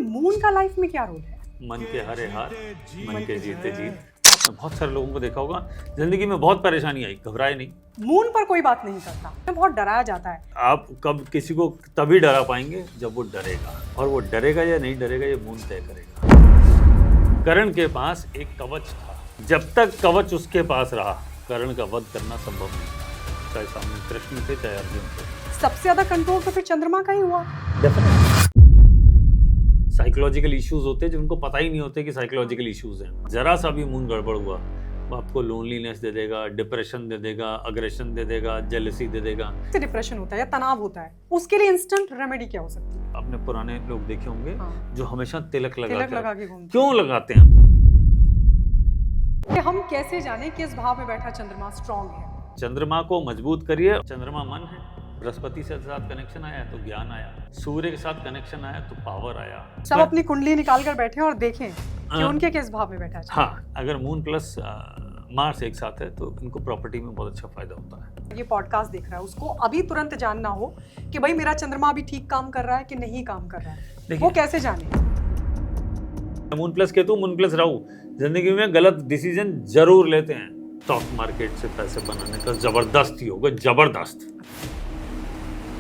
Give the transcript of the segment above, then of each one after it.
Moon का life में क्या रोल है? मन के हारे हार, मन के जीते जीत। आपने बहुत सारे लोगों को देखा होगा, जिंदगी में बहुत परेशानी आई, घबराए नहीं। मून पर कोई बात नहीं करता, बहुत डराया जाता है। आप कब किसी को तभी डरा पाएंगे जब वो डरेगा, और वो डरेगा या नहीं डरेगा ये मून तय करेगा। कर्ण के पास एक कवच था, जब तक कवच उसके पास रहा कर्ण का वध करना संभव नहीं था, चाहे सामने कृष्ण थे चाहे अर्जुन थे। सबसे ज्यादा कंट्रोल तो फिर चंद्रमा का ही हुआ। साइकोलॉजिकल इश्यूज होते हैं जिनको पता ही नहीं होते कि साइकोलॉजिकल इश्यूज हैं। जरा सा भी मून गड़बड़ हुआ वो आपको लोनलीनेस दे देगा, डिप्रेशन दे देगा, अग्रेशन दे देगा, जेलसी दे देगा। डिप्रेशन होता है या तनाव होता है, उसके लिए इंस्टेंट रेमेडी क्या हो सकती है? आपने पुराने लोग देखे होंगे हाँ। जो हमेशा तिलक लगा लगाते के हैं। घूमते क्यों लगाते हैं? कि हम कैसे जाने किस भाव में बैठा चंद्रमा स्ट्रांग है? चंद्रमा को मजबूत करिए। चंद्रमा मन है, बृहस्पति से साथ कनेक्शन आया तो ज्ञान आया, सूर्य के साथ कनेक्शन आया तो पावर आया। सब अपनी कुंडली निकाल कर बैठे और देखें कि उनके किस भाव में बैठा है। हाँ, अगर मून प्लस मार्स एक साथ है तो इनको प्रॉपर्टी में बहुत अच्छा फायदा होता है। ये पॉडकास्ट देख रहा है, उसको अभी तुरंत जानना हो कि भाई मेरा चंद्रमा अभी ठीक काम कर रहा है कि नहीं काम कर रहा है, वो कैसे जाने? Moon plus Ketu, moon plus Rahu जिंदगी में गलत डिसीजन जरूर लेते हैं। स्टॉक मार्केट से पैसे बनाने का जबरदस्त ही होगा, जबरदस्त।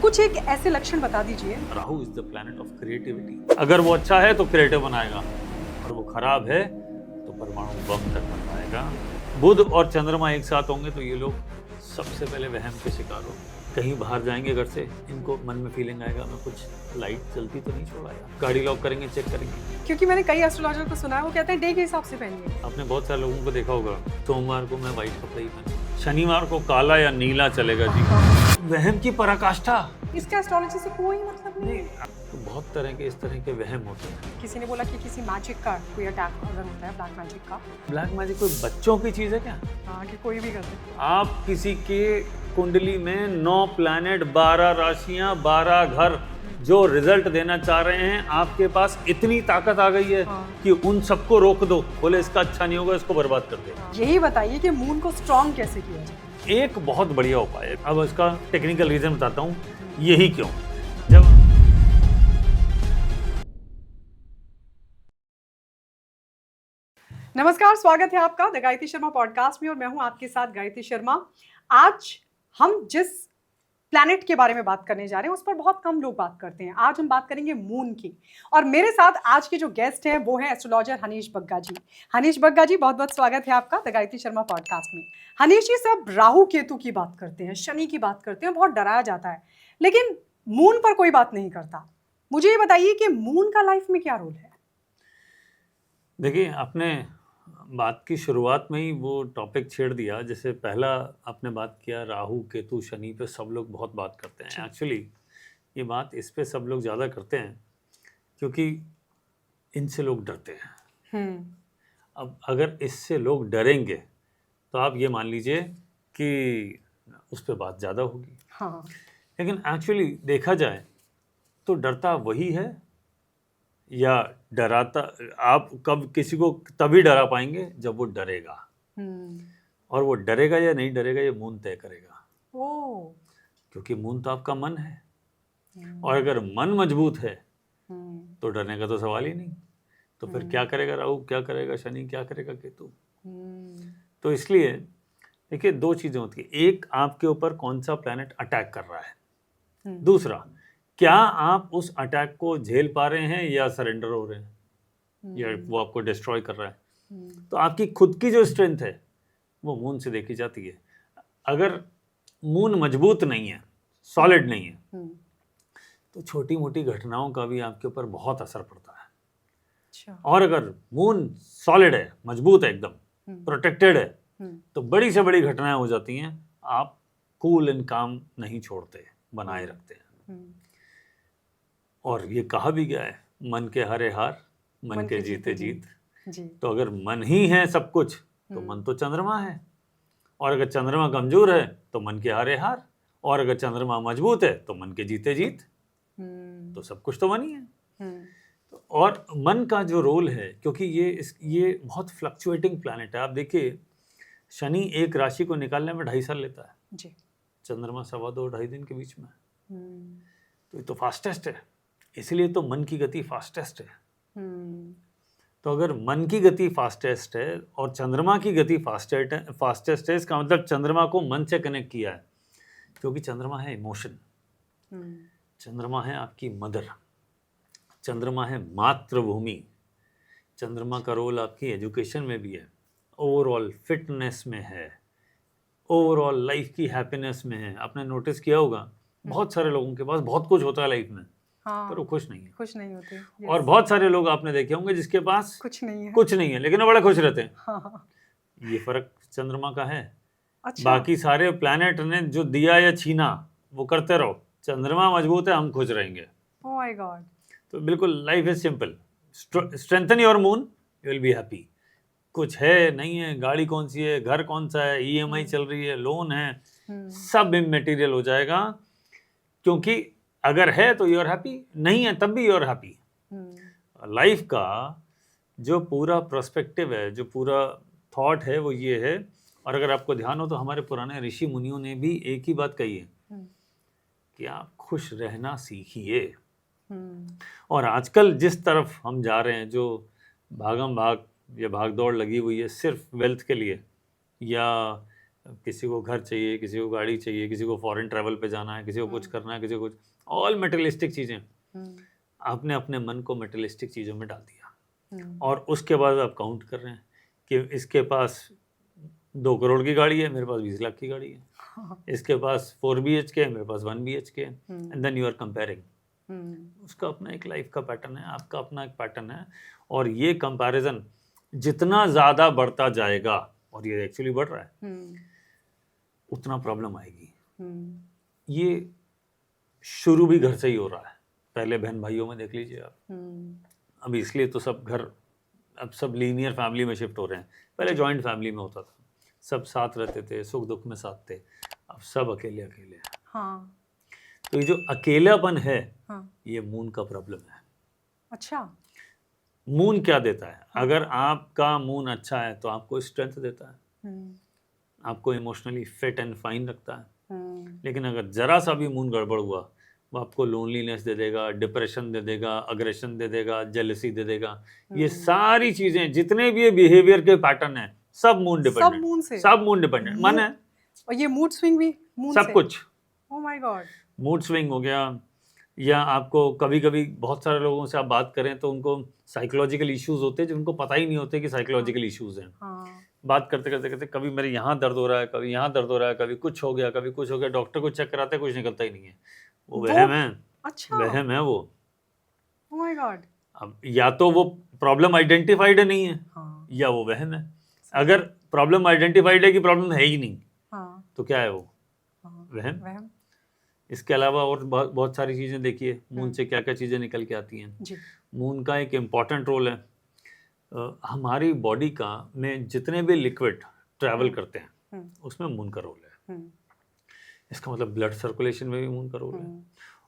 कुछ एक ऐसे लक्षण बता दीजिए। Rahu is the planet of creativity. अगर वो अच्छा है तो क्रिएटिव बनाएगा, और वो खराब है तो परमाणु बम तक बनाएगा। बुध और चंद्रमा एक साथ होंगे तो ये लोग सबसे पहले वहम के शिकार हो। कहीं बाहर जाएंगे घर से, इनको मन में फीलिंग आएगा मैं कुछ लाइट जलती तो नहीं छोड़ाया। गाड़ी लॉक करेंगे, चेक करेंगे। क्योंकि मैंने कई एस्ट्रोलॉजर को सुना है, वो कहते हैं डे के हिसाब से पहनिए। आपने बहुत सारे लोगों को देखा होगा, सोमवार को मैं वाइट कपड़े ही पहनूं, शनिवार को काला या नीला चलेगा जी। वहम की पराकाष्ठा। इसका एस्ट्रोलॉजी से कोई मतलब नहीं। तो बहुत तरह के इस तरह के वहम होते हैं। किसी ने बोला कि किसी मैजिक का कोई अटैक अगर होता है, ब्लैक मैजिक का। ब्लैक मैजिक कोई बच्चों की चीज है क्या? हाँ, कि कोई भी कर सकता है। आप किसी के कुंडली में 9 प्लैनेट, 12 राशियां, 12 घर जो रिजल्ट देना चाह रहे हैं, आपके पास इतनी ताकत आ गई है कि उन सबको रोक दो। बोले इसका अच्छा नहीं होगा, इसको बर्बाद कर दे। यही बताइए कि मून को स्ट्रांग कैसे किया जाए? एक बहुत बढ़िया उपाय है। अब इसका टेक्निकल रीजन बताता हूँ, यही क्यों। जब नमस्कार, स्वागत है आपका द गायत्री शर्मा पॉडकास्ट में, और मैं हूं आपके साथ गायत्री शर्मा। आज हम जिस प्लैनेट के बारे में बात करने जा रहे हैं उस पर बहुत कम लोग बात करते हैं। आज हम बात करेंगे मून की, और मेरे साथ आज के जो गेस्ट हैं वो है एस्ट्रोलॉजर हनीश बग्गा जी। हनीश बग्गा जी, बहुत बहुत स्वागत है आपका द गायत्री शर्मा पॉडकास्ट में। हनीश जी, सब राहु केतु की बात करते हैं, शनि की बात करते हैं, बहुत डराया जाता है, लेकिन मून पर कोई बात नहीं करता। मुझे ये बताइए कि मून का लाइफ में क्या रोल है? देखिए, आपने बात की शुरुआत में ही वो टॉपिक छेड़ दिया। जैसे पहला आपने बात किया राहु केतु शनि पे, सब लोग बहुत बात करते हैं। एक्चुअली ये बात इस पे सब लोग ज़्यादा करते हैं क्योंकि इनसे लोग डरते हैं। अब अगर इससे लोग डरेंगे तो आप ये मान लीजिए कि उस पर बात ज़्यादा होगी। हाँ। लेकिन एक्चुअली देखा जाए तो डरता वही है, या डराता, आप कब किसी को तभी डरा पाएंगे जब वो डरेगा, और वो डरेगा या नहीं डरेगा ये मून तय करेगा। क्योंकि मून तो आपका मन है, और अगर मन मजबूत है तो डरने का तो सवाल ही नहीं। तो फिर क्या करेगा राहु, क्या करेगा शनि, क्या करेगा केतु? तो इसलिए देखिए, दो चीजें होती है। एक, आपके ऊपर कौन सा प्लैनेट अटैक कर रहा है। दूसरा, क्या आप उस अटैक को झेल पा रहे हैं या सरेंडर हो रहे हैं, या वो आपको डिस्ट्रॉय कर रहा है। तो आपकी खुद की जो स्ट्रेंथ है वो मून से देखी जाती है। अगर मून मजबूत नहीं है, सॉलिड नहीं है, तो छोटी मोटी घटनाओं का भी आपके ऊपर बहुत असर पड़ता है। अच्छा। और अगर मून सॉलिड है, मजबूत है, एकदम प्रोटेक्टेड है, तो बड़ी से बड़ी घटनाएं हो जाती हैं, आप कूल एंड काम नहीं छोड़ते, बनाए रखते हैं। और ये कहा भी गया है, मन के हारे हार, मन के जीते जीत। तो अगर मन ही है सब कुछ तो मन तो चंद्रमा है, और अगर चंद्रमा कमजोर है तो मन के हारे हार, और अगर चंद्रमा मजबूत है तो मन के जीते जीत। तो सब कुछ तो मन ही है। और मन का जो रोल है, क्योंकि ये बहुत फ्लक्चुएटिंग प्लैनेट है। आप देखिए, शनि एक राशि को निकालने में 2.5 साल लेता है जी। चंद्रमा 2.25 दिन के बीच में। तो ये तो फास्टेस्ट है, इसलिए तो मन की गति फास्टेस्ट है। तो अगर मन की गति फास्टेस्ट है और चंद्रमा की गति फास्टेस्ट है, इसका मतलब चंद्रमा को मन से कनेक्ट किया है, क्योंकि चंद्रमा है इमोशन, चंद्रमा है आपकी मदर, चंद्रमा है मातृभूमि, चंद्रमा का रोल आपकी एजुकेशन में भी है, ओवरऑल फिटनेस में है, ओवरऑल लाइफ की हैप्पीनेस में है। आपने नोटिस किया होगा बहुत सारे लोगों के पास बहुत कुछ होता है लाइफ में, हाँ, पर वो खुश नहीं है। खुश नहीं होते। और बहुत सारे लोग आपने देखे होंगे जिसके पास कुछ नहीं है लेकिन वो बड़े खुश रहते हैं। हाँ। ये फर्क चंद्रमा का है। अच्छा। बाकी सारे प्लैनेट ने जो दिया या छीना वो करते रहो, चंद्रमा मजबूत है, हम खुश रहेंगे। Oh my God. तो बिल्कुल life is simple, strengthen your moon, you will be happy. कुछ है नहीं है, गाड़ी कौन सी है, घर कौन सा है, ईएमआई चल रही है, लोन है, सब इमटेरियल हो जाएगा, क्योंकि अगर है तो यू आर हैप्पी, नहीं है तब भी यू आर हैप्पी। लाइफ का जो पूरा पर्सपेक्टिव है, जो पूरा थॉट है, वो ये है। और अगर आपको ध्यान हो तो हमारे पुराने ऋषि मुनियों ने भी एक ही बात कही है कि आप खुश रहना सीखिए। और आजकल जिस तरफ हम जा रहे हैं, जो भागम भाग या भाग दौड़ लगी हुई है सिर्फ वेल्थ के लिए, या किसी को घर चाहिए, किसी को गाड़ी चाहिए, किसी को फॉरेन ट्रैवल पे जाना है, किसी को कुछ करना है, किसी को कुछ, ऑल मटेरियलिस्टिक चीज़ें, आपने अपने मन को मटेरियलिस्टिक चीज़ों में डाल दिया। और उसके बाद आप काउंट कर रहे हैं कि इसके पास 2 करोड़ की गाड़ी है, मेरे पास 20 लाख की गाड़ी है, इसके पास 4 BHK है, मेरे पास 1 BHK है, and then you are comparing. उसका अपना एक लाइफ का पैटर्न है, आपका अपना एक पैटर्न है, और ये कंपैरिजन जितना ज़्यादा बढ़ता जाएगा, और ये एक्चुअली बढ़ रहा है, उतना प्रॉब्लम आएगी। ये शुरू भी घर से ही हो रहा है, पहले बहन भाइयों में देख लीजिए आप। अभी इसलिए तो सब घर, अब सब लीनियर फैमिली में शिफ्ट हो रहे हैं। पहले जॉइंट फैमिली में होता था, सब साथ रहते थे, सुख दुख में साथ थे, अब सब अकेले अकेले हैं। हाँ। तो ये जो अकेलापन है, हाँ। ये मून का प्रॉब्लम है। अच्छा। मून क्या देता है? अगर आपका मून अच्छा है तो आपको स्ट्रेंथ देता है, आपको इमोशनली फिट एंड फाइन रखता है। लेकिन अगर जरा सा भी मून गड़बड़ हुआ, वो आपको लोनलीनेस दे देगा, डिप्रेशन दे देगा, अग्रेशन दे देगा, जेलसी दे देगा। ये सारी चीजें, जितने भी बिहेवियर के पैटर्न है, सब मून डिपेंडेंट, सब मून डिपेंडेंट। मन है, और ये मूड स्विंग भी मून सब कुछ। Oh my God. Mood swing हो गया, या आपको कभी कभी बहुत सारे लोगों से आप बात करें तो उनको साइकोलॉजिकल इश्यूज होते हैं, जिनको पता ही नहीं होते कि साइकोलॉजिकल इश्यूज हैं। बात करते करते करते कभी मेरे यहाँ दर्द हो रहा है, कभी यहाँ दर्द हो रहा है, कभी कुछ हो गया, कभी कुछ हो गया, डॉक्टर को चेक कराते कुछ निकलता ही नहीं है। वो वहम है। अच्छा। वहम है वो। Oh my God. अब या तो वो प्रॉब्लम आइडेंटिफाइड नहीं है, या वो वहम है। अगर प्रॉब्लम आइडेंटिफाइड है कि प्रॉब्लम है ही नहीं, तो क्या है वो? वहम। इसके अलावा और बहुत सारी चीज़ें देखिए, मून से क्या क्या चीज़ें निकल के आती हैं। मून का एक इम्पॉर्टेंट रोल है, हमारी बॉडी का में जितने भी लिक्विड ट्रैवल करते हैं उसमें मून का रोल है। इसका मतलब ब्लड सर्कुलेशन में भी मून का रोल है,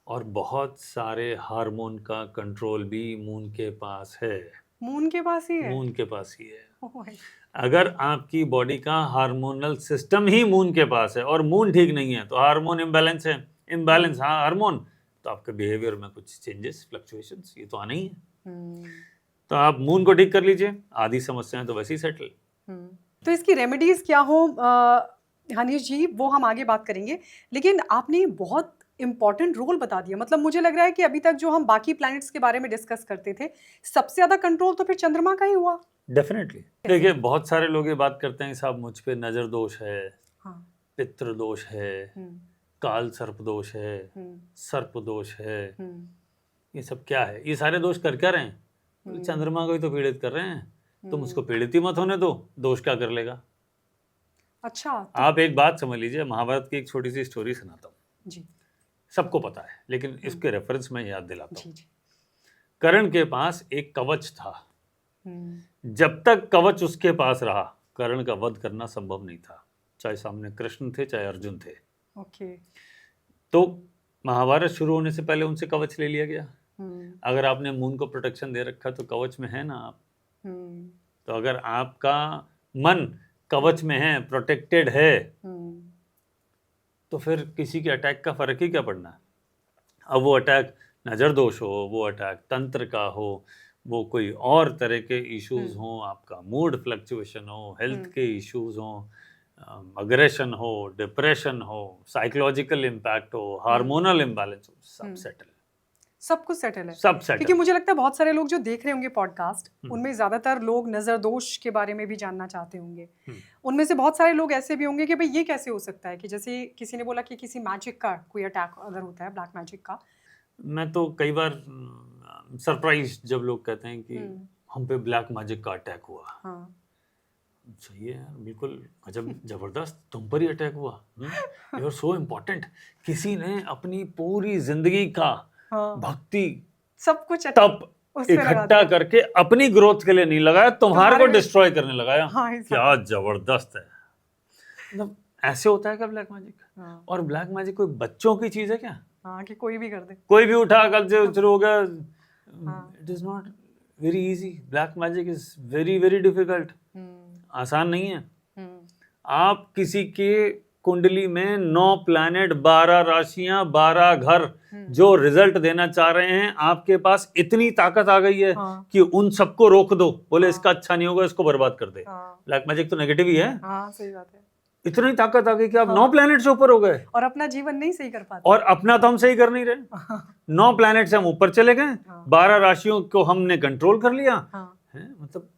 और बहुत सारे हार्मोन का कंट्रोल भी मून के पास है। मून के पास ही है? मून के पास ही है। अगर आपकी बॉडी का हार्मोनल सिस्टम ही मून के पास है और मून ठीक नहीं है, तो हार्मोन इम्बैलेंस है, इम्बैलेंस हार्मोन, तो आपके बिहेवियर में कुछ चेंजेस, फ्लक्चुएशंस, ये तो आना ही है। तो आप मून को ठीक कर लीजिए, आधी समस्याएं तो वैसे ही सेटल। तो इसकी रेमेडीज क्या हो हनीश जी, वो हम आगे बात करेंगे, लेकिन आपने बहुत इंपॉर्टेंट रोल बता दिया। मतलब मुझे लग रहा है कि अभी तक जो हम बाकी प्लैनेट्स के बारे में डिस्कस करते थे, सबसे ज्यादा कंट्रोल तो फिर चंद्रमा का ही हुआ। डेफिनेटली। देखिए, बहुत सारे लोग ये बात करते हैं साहब मुझ पे नजर दोष है, पितृ दोष है, काल सर्प दोष है, सर्प दोष है, ये सब क्या है? ये सारे दोष कर क्या रहे हैं? चंद्रमा को ही तो पीड़ित कर रहे हैं। तुम उसको पीड़ित ही मत होने दो, दोष क्या कर लेगा? अच्छा, तो आप एक बात समझ लीजिए, महाभारत की एक छोटी सी स्टोरी सुनाता हूँ जी। सबको पता है, लेकिन इसके रेफरेंस में याद दिलाता हूँ। कर्ण के पास एक कवच था। जब तक कवच उसके पास रहा, कर्ण का वध करना संभव नहीं था, चाहे सामने कृष्ण थे चाहे अर्जुन थे। ओके। तो महाभारत शुरू होने से पहले उनसे कवच ले लिया गया। अगर आपने मून को प्रोटेक्शन दे रखा तो कवच में है ना आप। तो अगर आपका मन कवच में है, प्रोटेक्टेड है, तो फिर किसी के अटैक का फर्क ही क्या पड़ना है? अब वो अटैक नज़र दोष हो, वो अटैक तंत्र का हो, वो कोई और तरह के इश्यूज हों, आपका मूड फ्लक्चुएशन हो, हेल्थ के इश्यूज हों, अग्रेशन हो, डिप्रेशन हो, साइकोलॉजिकल इम्पैक्ट हो, हार्मोनल इम्बैलेंस हो, सब सेटल, सब कुछ सेटल है। सब क्योंकि सेटल। मुझे लगता है बहुत सारे लोग जो देख रहे होंगे पॉडकास्ट, उनमें ज्यादातर लोग नजर दोष के बारे में भी जानना चाहते होंगे। उनमें से बहुत सारे लोग ऐसे भी होंगे कि भाई ये कैसे हो सकता है, कि जैसे किसी ने बोला कि किसी मैजिक का कोई अटैक अगर होता है, ब्लैक मैजिक का। मैं तो कई बार सरप्राइज जब लोग कहते हैं कि हम पे ब्लैक मैजिक का अटैक हुआ। हाँ। सही है यार, बिल्कुल गजब, जबरदस्त, तुम पर ही अटैक हुआ, यू आर सो इम्पोर्टेंट। किसी ने अपनी पूरी जिंदगी का भक्ति सब कुछ तप इकट्ठा करके अपनी ग्रोथ के लिए नहीं लगाया, तुम्हारे को डिस्ट्रॉय करने लगाया। हाँ, क्या जबरदस्त है। मतलब ऐसे होता है क्या ब्लैक मैजिक? और ब्लैक मैजिक कोई बच्चों की चीज है क्या? हाँ, कि कोई भी कर दे, कोई भी उठा कल से शुरू हो गया। It is not very easy. Black magic is very very difficult. आसान नहीं है। आप किसी के कुंडली में 9 प्लैनेट, 12 राशियां, 12 घर जो रिजल्ट देना चाह रहे हैं, आपके पास इतनी ताकत आ गई है कि उन सबको रोक दो, बोले इसका अच्छा नहीं होगा, इसको बर्बाद कर दे। ब्लैक मैजिक तो नेगेटिव ही है। सही बात है। इतनी ताकत आ गई कि आप 9 प्लैनेट से ऊपर हो गए और अपना जीवन नहीं सही कर पाते, और अपना तो हम सही कर नहीं रहे। 9 प्लैनेट से हम ऊपर चले गए, 12 राशियों को हमने कंट्रोल कर लिया। मतलब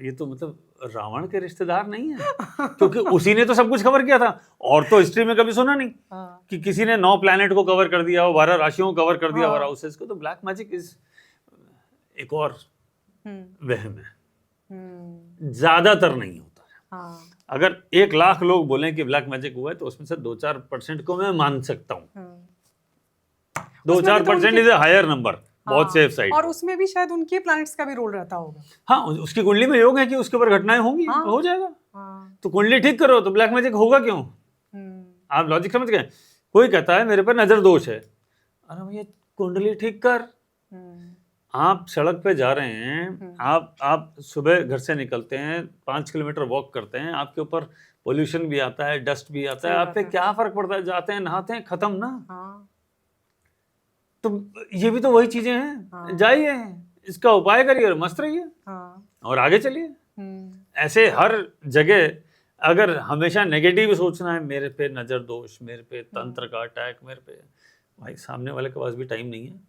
ये तो मतलब रावण के रिश्तेदार नहीं है, क्योंकि उसी ने तो सब कुछ कवर किया था। और तो हिस्ट्री में कभी सुना नहीं कि किसी ने 9 प्लैनेट को कवर कर दिया हो, 12 राशियों को कवर कर दिया, 12 हाउसेस को। तो ब्लैक मैजिक इज एक और वहम है, ज्यादातर नहीं होता है। अगर 1 लाख लोग बोलें कि ब्लैक मैजिक हुआ है, तो उसमें से 2-4% को मैं मान सकता हूँ। 2-4% इज ए हायर नंबर, बहुत सेफ साइड। और उसमें भी शायद उनके प्लैनेट्स का भी रोल रहता होगा। हाँ, उसकी कुंडली में योग है कि उसके ऊपर घटनाएं होंगी, तो हो जाएगा। तो कुंडली ठीक करो तो ब्लैक मैजिक होगा क्यों? आप लॉजिक समझ गए? कोई कहता है मेरे पर नजर दोष है, अरे भैया कुंडली ठीक कर। आप सड़क पे जा रहे हैं, आप सुबह घर से निकलते हैं, 5 किलोमीटर वॉक करते हैं, आपके ऊपर पोल्यूशन भी आता है, डस्ट भी आता है, आप पे क्या फर्क पड़ता है? जाते हैं, नहाते हैं, खत्म ना। तो ये भी तो वही चीजें हैं। जाइए, इसका उपाय करिए और मस्त रहिए और आगे चलिए। ऐसे हर जगह अगर हमेशा नेगेटिव सोचना है, मेरे पे नजर दोष, मेरे पे तंत्र का अटैक, मेरे पे, भाई सामने वाले के पास भी टाइम नहीं है।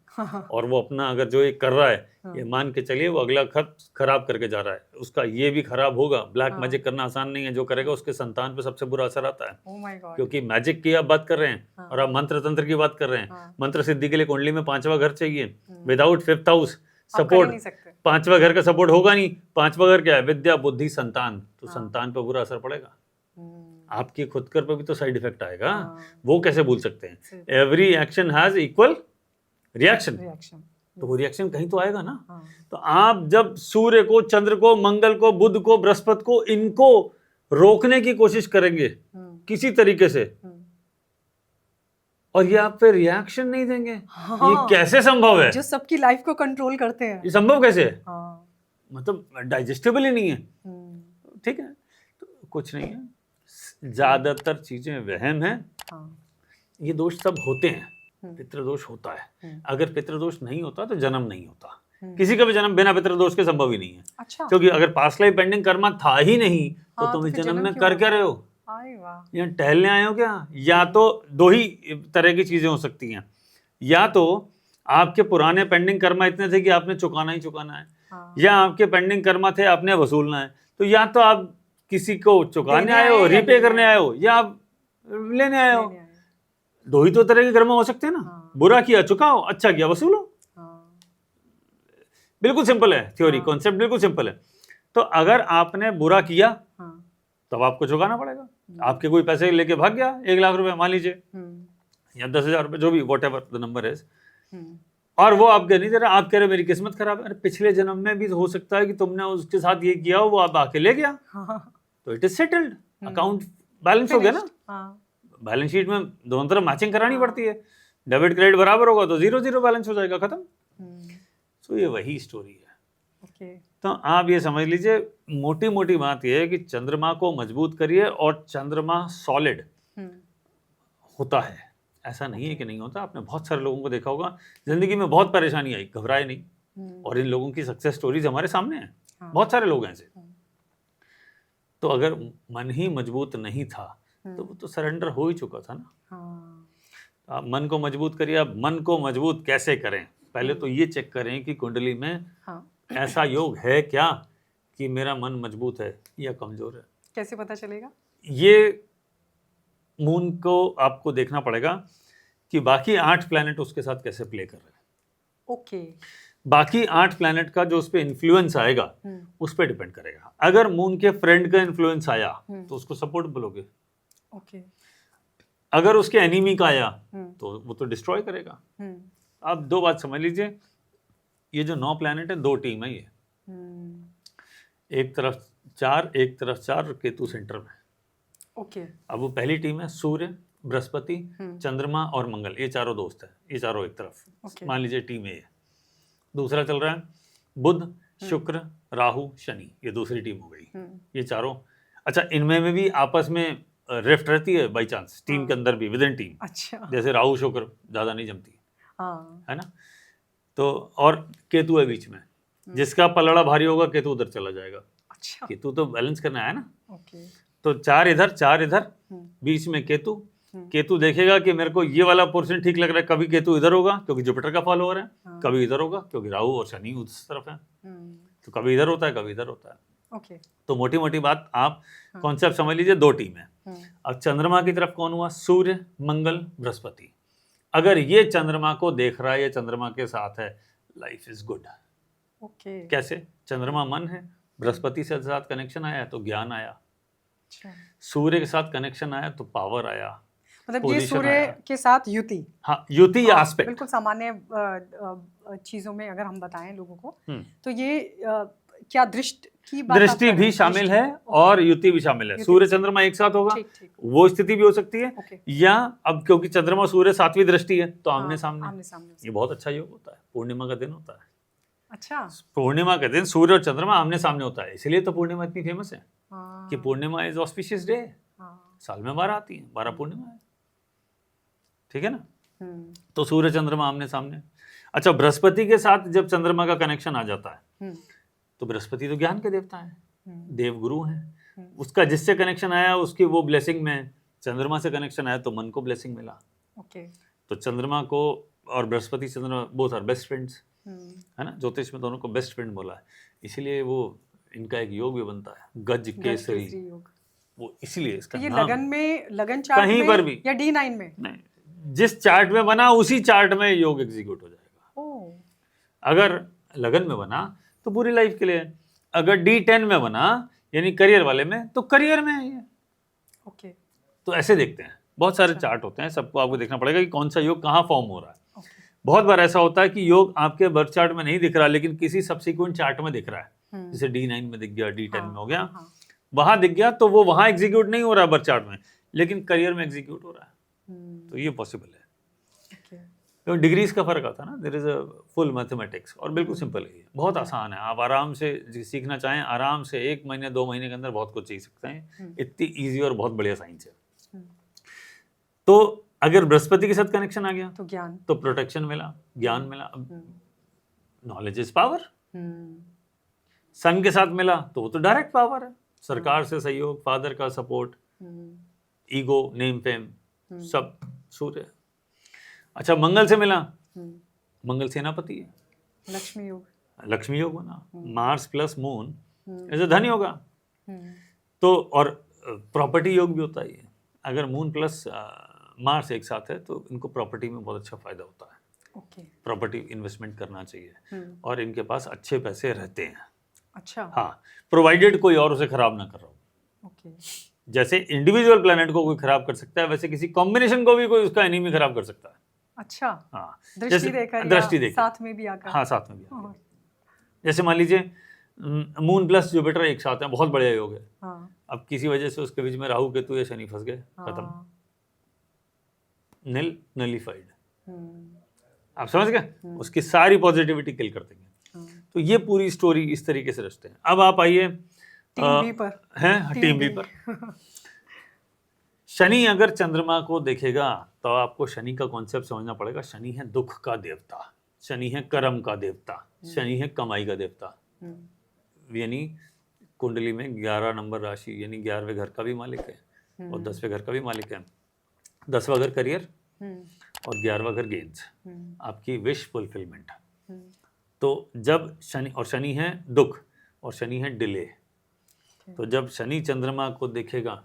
और वो अपना अगर जो ये कर रहा है, ये मान के चलिए वो अगला खत खराब करके जा रहा है, उसका ये भी खराब होगा। ब्लैक मैजिक करना आसान नहीं है, जो करेगा उसके संतान पे सबसे बुरा असर आता है। क्योंकि मैजिक की आप बात कर रहे हैं और आप मंत्र तंत्र की बात कर रहे हैं। मंत्र सिद्धि के लिए कुंडली में 5वां घर चाहिए, विदाउट 5th हाउस सपोर्ट। 5वां घर का सपोर्ट होगा नहीं। 5वां घर क्या है? विद्या, बुद्धि, संतान। तो संतान पे बुरा असर पड़ेगा। आपकी खुद कर पे भी तो साइड इफेक्ट आएगा। वो कैसे भूल सकते हैं? Every action has equal reaction. तो वो रिएक्शन कहीं तो आएगा ना। तो आप जब सूर्य को, चंद्र को, मंगल को, बुध को, बृहस्पति को, इनको रोकने की कोशिश करेंगे किसी तरीके से, और ये आप पे रिएक्शन नहीं देंगे, ये कैसे संभव है? जो सबकी लाइफ को कंट्रोल करते हैं, ये संभव कैसे है? मतलब डाइजेस्टेबल ही नहीं है। ठीक है, तो कुछ नहीं है, ज्यादातर चीजें वहम है। ये दोष सब होते हैं, पितृदोष होता है। अगर पितृदोष नहीं होता तो जन्म नहीं होता। किसी का भी जन्म बिना पितृदोष के संभव ही नहीं है। अच्छा। क्योंकि अगर पास्ट लाइफ पेंडिंग कर्मा था ही नहीं तो तुम इस जन्म में कर क्या रहे हो? यहाँ टहलने आए हो क्या? या तो 2 ही तरह की चीजें हो सकती हैं, या तो आपके पुराने पेंडिंग कर्मा इतने थे कि आपने चुकाना ही चुकाना है, या आपके पेंडिंग कर्मा थे आपने वसूलना है। तो या तो आप किसी को चुकाने आए हो, रीपे करने आए हो, या आप लेने आए हो। 2 ही तो तरह के कर्म हो सकते हैं ना। बुरा किया चुकाओ, अच्छा किया वसूलो। बिल्कुल सिंपल है थ्योरी, कॉन्सेप्ट बिल्कुल सिंपल है। तो अगर आपने बुरा किया तब आपको चुकाना पड़ेगा। आपके कोई पैसे लेके भाग गया, 1 लाख रुपए मान लीजिए, या 10,000 रुपए, जो भी वॉट एवर द नंबर है, और वो आपके नहीं दे रहा, आप कह रहे मेरी किस्मत खराब है। अरे पिछले जन्म में भी हो सकता है कि तुमने उसके साथ ये किया हो, वो आप आके ले गया, तो it is settled, account balance हो गया ना। बैलेंस शीट में दोनों तरफ मैचिंग करानी पड़ती है। डेबिट क्रेडिट बराबर होगा तो 0-0 बैलेंस हो जाएगा, खत्म। तो ये वही स्टोरी है। तो आप ये समझ लीजिए, मोटी मोटी बात ये है कि चंद्रमा को मजबूत करिए, और चंद्रमा सॉलिड होता है, ऐसा नहीं है कि नहीं होता। आपने बहुत सारे लोगों को देखा होगा, जिंदगी में बहुत परेशानी आई, घबराए नहीं, और इन लोगों की सक्सेस स्टोरीज हमारे सामने हैं। हाँ। बहुत सारे लोग हैं ऐसे। तो अगर मन ही मजबूत नहीं था तो वो तो सरेंडर हो ही चुका था ना। हाँ। आप मन को मजबूत करिए। आप मन को मजबूत कैसे करें? पहले तो ये चेक करें कि कुंडली में हाँ। ऐसा योग है क्या कि मेरा मन मजबूत है या कमजोर है। कैसे पता चलेगा? ये मून को आपको देखना पड़ेगा कि बाकी 8 प्लैनेट उसके साथ कैसे प्ले कर रहे हैं। ओके। बाकी 8 प्लैनेट का जो उस पर इन्फ्लुएंस आएगा उस पर डिपेंड करेगा। अगर मून के फ्रेंड का इन्फ्लुएंस आया तो उसको सपोर्ट बोलोगे। ओके। अगर उसके एनिमी का आया तो वो तो डिस्ट्रॉय करेगा। आप 2 बात समझ लीजिए, ये जो 9 प्लैनेट है 2 टीम है ये। एक तरफ 4, एक तरफ 4 और केतु सेंटर में। ओके। अब वो पहली टीम है सूर्य, बृहस्पति, चंद्रमा और मंगल। ये चारों दोस्त है, ये चारों एक तरफ। मान लीजिए टीम ए है। दूसरा चल रहा है बुध, शुक्र, राहु, शनि। ये दूसरी टीम हो गई। ये चारों। अच्छा, इनमें में भी आपस में रिफ्ट रहती है बाई चांस, टीम के अंदर भी, विद इन टीम। अच्छा। जैसे राहु शुक्र ज्यादा नहीं जमती हाँ। है ना। तो और केतु है बीच में, जिसका पलड़ा भारी होगा केतु उधर चला जाएगा। अच्छा। केतु तो बैलेंस करना है ना। ओके। तो 4 इधर 4 इधर, बीच में केतु। केतु देखेगा कि मेरे को ये वाला पोर्शन ठीक लग रहा है। कभी केतु इधर होगा क्योंकि जुपिटर का फॉलोअर है, कभी इधर होगा क्योंकि राहु और शनि उस तरफ है। तो कभी इधर होता है, कभी इधर होता है। ओके। तो मोटी मोटी बात आप कॉन्सेप्ट समझ लीजिए, 2 टीम है। अब चंद्रमा की तरफ कौन हुआ? सूर्य, मंगल, बृहस्पति। अगर ये चंद्रमा को देख रहा है या चंद्रमा के साथ है, लाइफ इज गुड। ओके। कैसे? चंद्रमा मन है, बृहस्पति से साथ कनेक्शन आया तो ज्ञान आया। अच्छा। सूर्य के साथ कनेक्शन आया तो पावर आया। मतलब ये सूर्य के साथ युति। हाँ, युति या एस्पेक्ट। बिल्कुल सामान्य चीजों में अगर हम बताएं लोगों को, तो ये क्या दृष्टि की बात? दृष्टि भी शामिल है और युति भी शामिल है। सूर्य चंद्रमा एक साथ होगा, वो स्थिति भी हो सकती है। या अब क्योंकि चंद्रमा सूर्य 7वीं दृष्टि है तो आमने सामने। ये बहुत अच्छा योग होता है। पूर्णिमा का दिन होता है। अच्छा। पूर्णिमा का दिन सूर्य और चंद्रमा आमने सामने होता है, इसलिए तो पूर्णिमा इतनी फेमस है कि पूर्णिमा इज ऑस्पिशियस डे। साल में 12 आती है, 12 पूर्णिमा है। ठीक है ना। तो सूर्य चंद्रमा आमने सामने। अच्छा, बृहस्पति के साथ जब चंद्रमा का कनेक्शन आ जाता है तो बृहस्पति तो ज्ञान के देवता है, देवगुरु हैं। उसका जिससे कनेक्शन आया उसकी वो ब्लेसिंग में। चंद्रमा से कनेक्शन आया तो मन को ब्लेसिंग मिला। ओके। तो चंद्रमा को और बृहस्पति चंद्रमा बोथ आर बेस्ट फ्रेंड्स, है ना। ज्योतिष में दोनों को बेस्ट फ्रेंड बोला है, इसीलिए वो इनका एक योग भी बनता है, गज केसरी योग। वो इसलिए इसका तो ये नाम लगन में, लगन चार्ट कहीं में पर भी या D9 में? नहीं, जिस चार्ट में बना उसी चार्ट में योग एग्जीक्यूट हो जाएगा। अगर लगन में बना तो पूरी लाइफ के लिए, अगर D10 में बना यानी करियर वाले में तो करियर में है ये। ओके। तो ऐसे देखते हैं, बहुत सारे चार्ट होते हैं, सबको आपको देखना पड़ेगा कि कौन सा योग कहाँ फॉर्म हो रहा है। बहुत बार ऐसा होता है कि योग आपके बर्थ चार्ट में नहीं दिख रहा लेकिन किसी सब्सिक्वेंट चार्ट में दिख रहा है। जैसे D9 में दिख गया, D10 में हो गया, वहां दिख गया तो वो वहां एग्जीक्यूट नहीं हो रहा है बर्थ चार्ट में, लेकिन करियर में एग्जीक्यूट हो रहा है। तो ये पॉसिबल है। तो डिग्रीज का फर्क आता है ना, there is a full mathematics. और बिल्कुल सिंपल है, बहुत आसान है। आप आराम से सीखना चाहें, आराम से 1 महीने 2 महीने के अंदर बहुत कुछ सीख सकते हैं। इतनी इजी और बहुत बढ़िया साइंस है। तो अगर बृहस्पति के साथ कनेक्शन आ गया तो ज्ञान, तो प्रोटेक्शन मिला, ज्ञान मिला। Knowledge is power. सन के साथ मिला तो वो तो डायरेक्ट पावर है, सरकार से सहयोग, फादर का सपोर्ट, ईगो, नेम फेम, सब सूर्य। अच्छा, मंगल से मिला, मंगल सेनापति है, लक्ष्मी योग, लक्ष्मी योग बना। मार्स प्लस मून ऐसे धन योगा। तो और प्रॉपर्टी योग भी होता है ये। अगर मून प्लस मार्स एक साथ है तो इनको प्रॉपर्टी में बहुत अच्छा फायदा होता है। प्रॉपर्टी इन्वेस्टमेंट करना चाहिए और इनके पास अच्छे पैसे रहते हैं। अच्छा। हाँ, प्रोवाइडेड कोई और उसे खराब ना कर रहा हो। जैसे इंडिविजुअल प्लैनेट को कोई खराब कर सकता है, वैसे किसी कॉम्बिनेशन को भी कोई उसका एनिमी खराब कर सकता है। अच्छा। हाँ, दृष्टि देकर साथ में भी आकर। हाँ, साथ में भी आकर। जैसे मान लीजिए मून प्लस जुपिटर एक साथ है, बहुत बढ़िया योग है। हाँ। अब किसी वजह से उसके बीच में राहु केतु या शनि फंस गए, खत्म, नलिफाइड। आप समझ गए, उसकी सारी पॉजिटिविटी किल कर देंगे। तो ये पूरी स्टोरी इस तरीके से रचते हैं। अब आप आइए टीम बी पर। हैं, टीम बी पर। शनि अगर चंद्रमा को देखेगा तो आपको शनि का कॉन्सेप्ट समझना पड़ेगा। शनि है दुख का देवता, शनि है कर्म का देवता, शनि है कमाई का देवता, यानी कुंडली में 11 नंबर राशि यानी 11वें घर का भी मालिक है और 10वें घर का भी मालिक है। 10वां घर करियर और 11वां घर गेन्स, आपकी विश फुलफिलमेंट। तो जब शनि, और शनि है दुख और शनि है डिले, तो जब शनि चंद्रमा को देखेगा,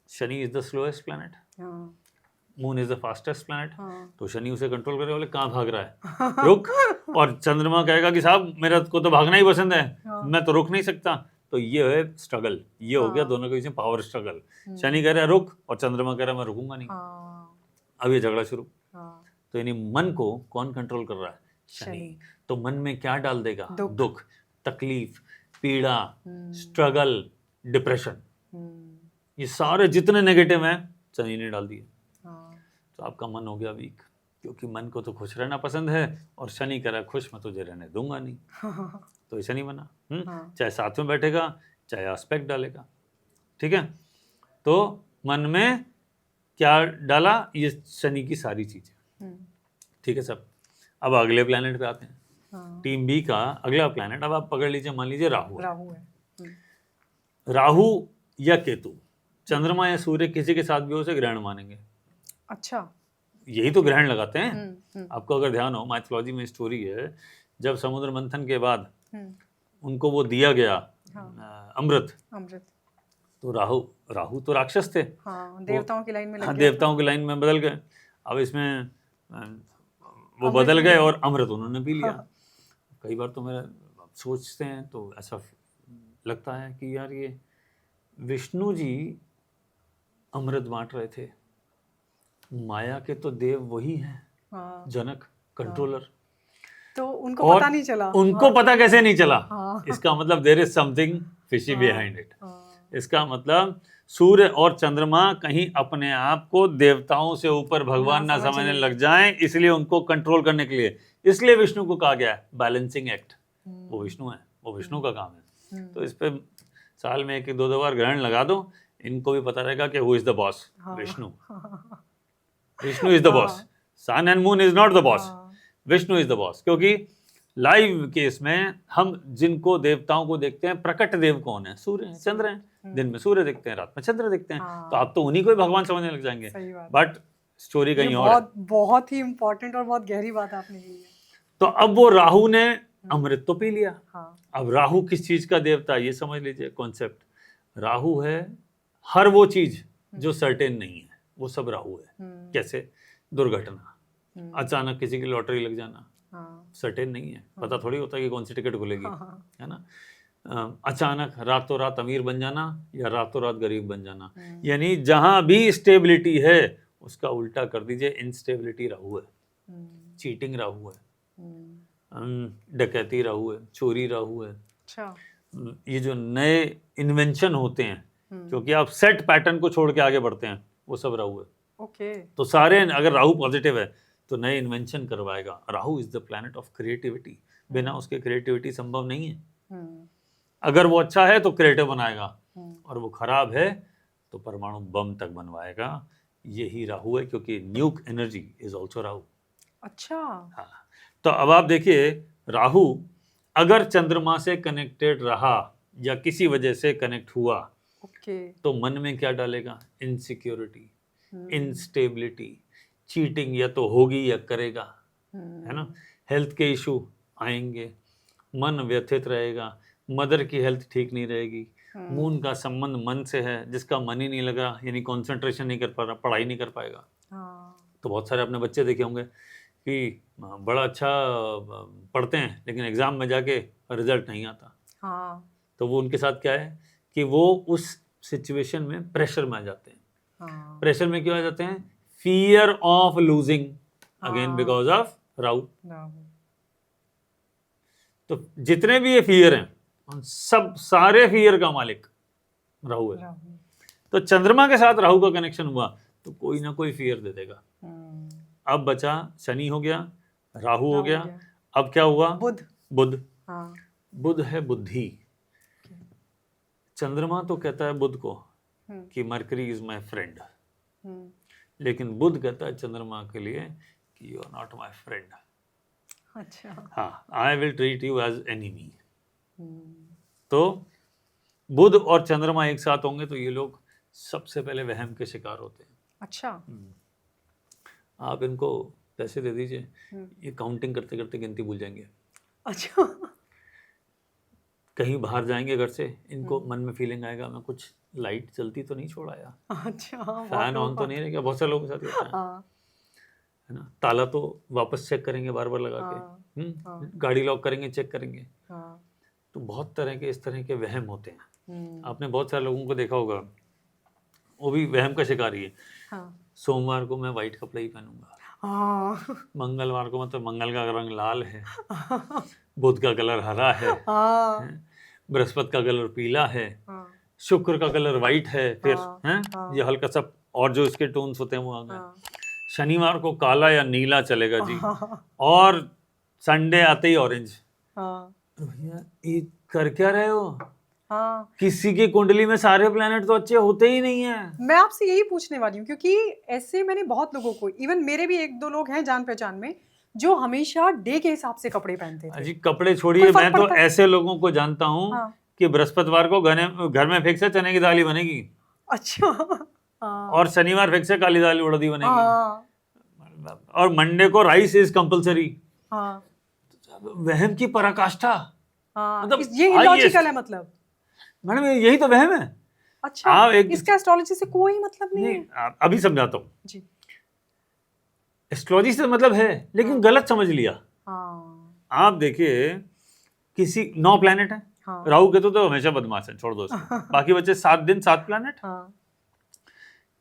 Shani is the slowest planet, moon is the fastest planet, तो शनि उसे कंट्रोल करे, बोले कहाँ भाग रहा है रुक, और चंद्रमा कहेगा कि साहब मेरा को तो भागना ही पसंद है, मैं तो रुक नहीं सकता। तो ये है स्ट्रगल, ये हो गया दोनों के बीच में पावर स्ट्रगल। शनि कह रहा है रुक और चंद्रमा कह रहा है मैं रुकूंगा नहीं। अब ये झगड़ा शुरू। तो यानी मन को कौन कंट्रोल कर रहा है? शनि। तो मन में क्या डाल देगा? दुख, तकलीफ, पीड़ा, स्ट्रगल, डिप्रेशन, ये सारे जितने नेगेटिव हैं शनि ने डाल दिए। तो आपका मन हो गया वीक, क्योंकि मन को तो खुश रहना पसंद है और शनि कह रहा है खुश मैं तुझे रहने दूंगा नहीं। तो ये शनि बना। चाहे साथ में बैठेगा चाहे एस्पेक्ट डालेगा, ठीक है। तो मन में क्या डाला? ये शनि की सारी चीजें, ठीक है सब। अब अगले प्लैनेट पे आते हैं। टीम बी का अगला प्लैनेट, अब आप पकड़ लीजिए, मान लीजिए राहु है। राहु या केतु, चंद्रमा या सूर्य किसी के साथ भी हो, उसे ग्रहण मानेंगे। अच्छा, यही तो ग्रहण लगाते हैं। आपको अगर ध्यान हो, माइथोलॉजी में स्टोरी है, जब समुद्र मंथन के बाद उनको वो दिया गया अमृत, तो राहु तो राक्षस थे, देवताओं की लाइन में लग गए, देवताओं की लाइन में बदल गए। अब इसमें वो बदल गए और अमृत उन्होंने पी लिया। कई बार तो मेरा सोचते हैं तो ऐसा लगता है कि यार ये विष्णु जी अमृत बांट रहे थे, माया के तो देव वही हैं, जनक, कंट्रोलर, तो उनको पता नहीं चला। उनको पता कैसे नहीं चला? इसका मतलब there is something fishy behind it. इसका मतलब सूर्य और चंद्रमा कहीं अपने आप को देवताओं से ऊपर भगवान ना समझने लग जाएं, इसलिए उनको कंट्रोल करने के लिए, इसलिए विष्णु को कहा गया है बैलेंसिंग एक्ट। वो विष्णु है, वो विष्णु का काम है। तो इस पे साल में 1-2 बार ग्रहण लगा दो, इनको भी पता रहेगा कि who is the boss, Vishnu. Vishnu is the boss, sun and moon is not the boss, Vishnu is the boss. क्योंकि लाइव केस में हम जिनको देवताओं को देखते हैं, प्रकट देव कौन है? सूर्य है, चंद्र है। दिन में सूर्य देखते हैं, रात में चंद्र देखते हैं। तो आप तो उन्हीं को ही भगवान समझने लग जाएंगे। बट स्टोरी कहीं और है। बहुत ही इंपॉर्टेंट और बहुत गहरी बात आपने की है। तो अब वो राहु ने अमृत तो पी लिया। अब राहु किस चीज का देवता, ये समझ लीजिए कॉन्सेप्ट। राहु है हर वो चीज जो सर्टेन नहीं है, वो सब राहु है। कैसे? दुर्घटना, अचानक किसी की लॉटरी लग जाना, सर्टेन नहीं है, पता थोड़ी होता है कि कौन सी टिकट खुलेगी, है ना। अचानक रातों रात अमीर बन जाना या रातों रात गरीब बन जाना, यानी जहां भी स्टेबिलिटी है उसका उल्टा कर दीजिए, इनस्टेबिलिटी राहु है। चीटिंग राहु है, डकैती राहु है, चोरी राहु है। अच्छा, ये जो नए इन्वेंशन होते हैं, क्योंकि आप सेट पैटर्न को छोड़ के आगे बढ़ते हैं, वो सब राहु है। ओके, तो सारे, अगर राहु पॉजिटिव है तो नए इन्वेंशन करवाएगा। Rahu is the planet of creativity, बिना उसके क्रिएटिविटी संभव नहीं है। अगर वो अच्छा है तो क्रिएटिव बनाएगा, और वो खराब है तो परमाणु बम तक बनवाएगा। यही राहु है, क्योंकि न्यूक एनर्जी इज ऑल्सो राहु। अच्छा, हाँ। तो अब आप देखिए, राहु अगर चंद्रमा से कनेक्टेड रहा या किसी वजह से कनेक्ट हुआ, तो मन में क्या डालेगा? इनसिक्योरिटी, इंस्टेबिलिटी, चीटिंग या तो होगी या करेगा, है ना। हेल्थ के इशू आएंगे, मन व्यथित रहेगा, मदर की हेल्थ ठीक नहीं रहेगी। मून का संबंध मन से है, जिसका मन ही नहीं लग रहा, यानी कंसंट्रेशन नहीं कर पा रहा, पढ़ाई नहीं कर पाएगा। तो बहुत सारे अपने बच्चे देखे होंगे कि बड़ा अच्छा पढ़ते हैं लेकिन एग्जाम में जाके रिजल्ट नहीं आता। तो वो उनके साथ क्या है कि वो उस सिचुएशन में प्रेशर में आ जाते हैं। प्रेशर में क्यों आ जाते हैं? Fear of losing, again because of Rahu. तो जितने भी ये फियर हैं, उन सब सारे फियर का मालिक राहु है। तो चंद्रमा के साथ राहु का कनेक्शन हुआ तो कोई ना कोई फियर दे देगा। अब बचा शनि हो गया, राहु हो गया, अब क्या हुआ? बुध। बुध है बुद्धि। चंद्रमा तो कहता है बुध को कि मरकरी इज माय फ्रेंड, लेकिन बुध कहता है चंद्रमा के लिए कि you are not my friend. अच्छा। हाँ, I will treat you as enemy. Hmm, तो बुध और चंद्रमा एक साथ होंगे तो ये लोग सबसे पहले वहम के शिकार होते हैं। अच्छा। आप इनको पैसे दे दीजिए, हम्म, ये काउंटिंग करते करते गिनती भूल जाएंगे। अच्छा। कहीं बाहर जाएंगे घर से, इनको मन में फीलिंग आएगा मैं कुछ लाइट जलती तो नहीं छोड़ आया, अच्छा, बहुत फैन लोगों ऑन तो का। नहीं रह गया। बहुत सारे लोगों के साथ ये होता हाँ, है ना। ताला तो वापस चेक करेंगे बार बार लगा के। हाँ, हाँ, गाड़ी लॉक करेंगे, चेक करेंगे। हाँ। तो बहुत तरह के इस तरह के वहम होते हैं। हम्म, आपने बहुत सारे लोगों को देखा होगा, वो भी वहम का शिकार ही है। हाँ, सोमवार को मैं वाइट कपड़े ही पहनूंगा, हाँ। मंगलवार को मतलब मंगल का रंग लाल है, बुध का कलर हरा है, हाँ, बृहस्पति का कलर पीला है, हाँ, शुक्र का कलर वाइट है, फिर हाँ, हैं हाँ, ये हल्का सा और जो इसके टोन्स होते हैं वो आ गए। हाँ, शनिवार को काला या नीला चलेगा जी, हाँ, और संडे आते ही ऑरेंज। हाँ, तो भैया ये कर क्या रहे हो? हाँ। किसी की कुंडली में सारे प्लेनेट तो अच्छे होते ही नहीं है। मैं आपसे यही पूछने वाली हूँ क्योंकि ऐसे मैंने बहुत लोगों को, इवन मेरे भी एक दो लोग हैं जान पहचान में, जो हमेशा डे के हिसाब से कपड़े पहनते थे। अजी कपड़े छोड़िए, कोई फर्क मैं तो पड़ता है? ऐसे लोगों को जानता हूँ हाँ, कि बृहस्पतिवार को घर में फिक्स है चने की दाल ही बनेगी, अच्छा। हाँ, और शनिवार फिक्स है काली दाल उड़दी बनेगी, हाँ, और मंडे को राइस इज कंपलसरी। हाँ, वहम की पराकाष्ठा, हाँ। मतलब ये इलॉजिकल है मतलब। मैडम यही तो वहम है। अच्छा, आप एक इसका एस्ट्रोलॉजी से कोई मतलब नहीं है? अभी समझाता हूँ। जी। एस्ट्रोलॉजी से मतलब है, लेकिन हाँ, गलत समझ लिया। हाँ, आप देखिए, किसी 9 प्लैनेट है, हाँ, राहु केतु तो हमेशा बदमाश है, छोड़ दो उसको। बाकी बचे 7 दिन 7 प्लैनेट। हाँ,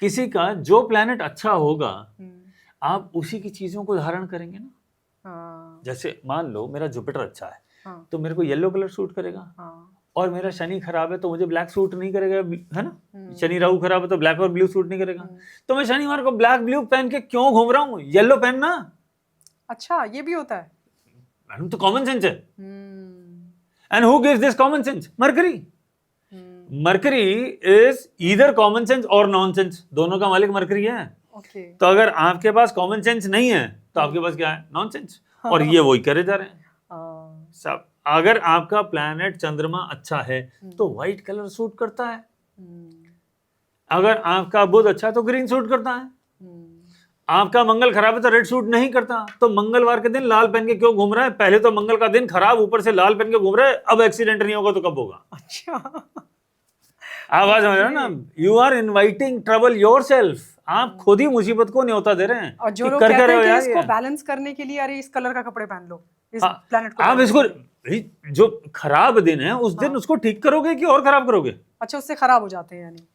किसी का जो प्लैनेट अच्छा होगा हम्म, आप उसी की चीजों को धारण करेंगे ना। हाँ, जैसे मान लो मेरा जुपिटर अच्छा है हाँ, तो मेरे को येलो कलर सूट करेगा, हाँ, और मेरा शनि खराब है तो मुझे ब्लैक सूट नहीं करेगा, है ना। हम्म, शनि राहु खराब है तो ब्लैक और ब्लू सूट नहीं करेगा। हम्म। तो मैं शनिवार को ब्लैक ब्लू पहन के क्यों घूम रहा हूँ? येलो पहनना। अच्छा, ये भी होता है। मैडम तो कॉमन सेंस है। Hmm, and who gives this common sense? Mercury. Hmm, Mercury is either common sense और नॉनसेंस, दोनों का मालिक मरकरी है। ओके। तो अगर आपके पास कॉमन सेंस नहीं है तो आपके पास क्या है? नॉनसेंस। और ये वही करे जा रहे हैं हाँ, सब। अगर आपका प्लैनेट चंद्रमा अच्छा है तो व्हाइट कलर सूट करता है, हम्म, अगर आपका बुध अच्छा है तो ग्रीन सूट करता है, हम्म, आपका मंगल खराब है तो रेड सूट नहीं करता। तो मंगलवार के दिन लाल पहन के क्यों घूम रहा है? पहले तो मंगल का दिन खराब, ऊपर से लाल पहन के घूम रहा है, अब एक्सीडेंट नहीं होगा तो कब होगा? अच्छा। आप बात समझ रहे हो ना? You are inviting trouble yourself. आप खुद ही मुसीबत को न्योता दे रहे हैं और जो कि लोग कर क्या कहते रहे हैं हो कि यार इसको ये? बैलेंस करने के लिए अरे इस कलर का कपड़े पहन लो, इस हाँ, प्लेनेट को आप balance इसको करने के लिए। जो खराब दिन है उस दिन हाँ। उसको ठीक करोगे कि और खराब करोगे? अच्छा, उससे खराब हो जाते हैं यानी।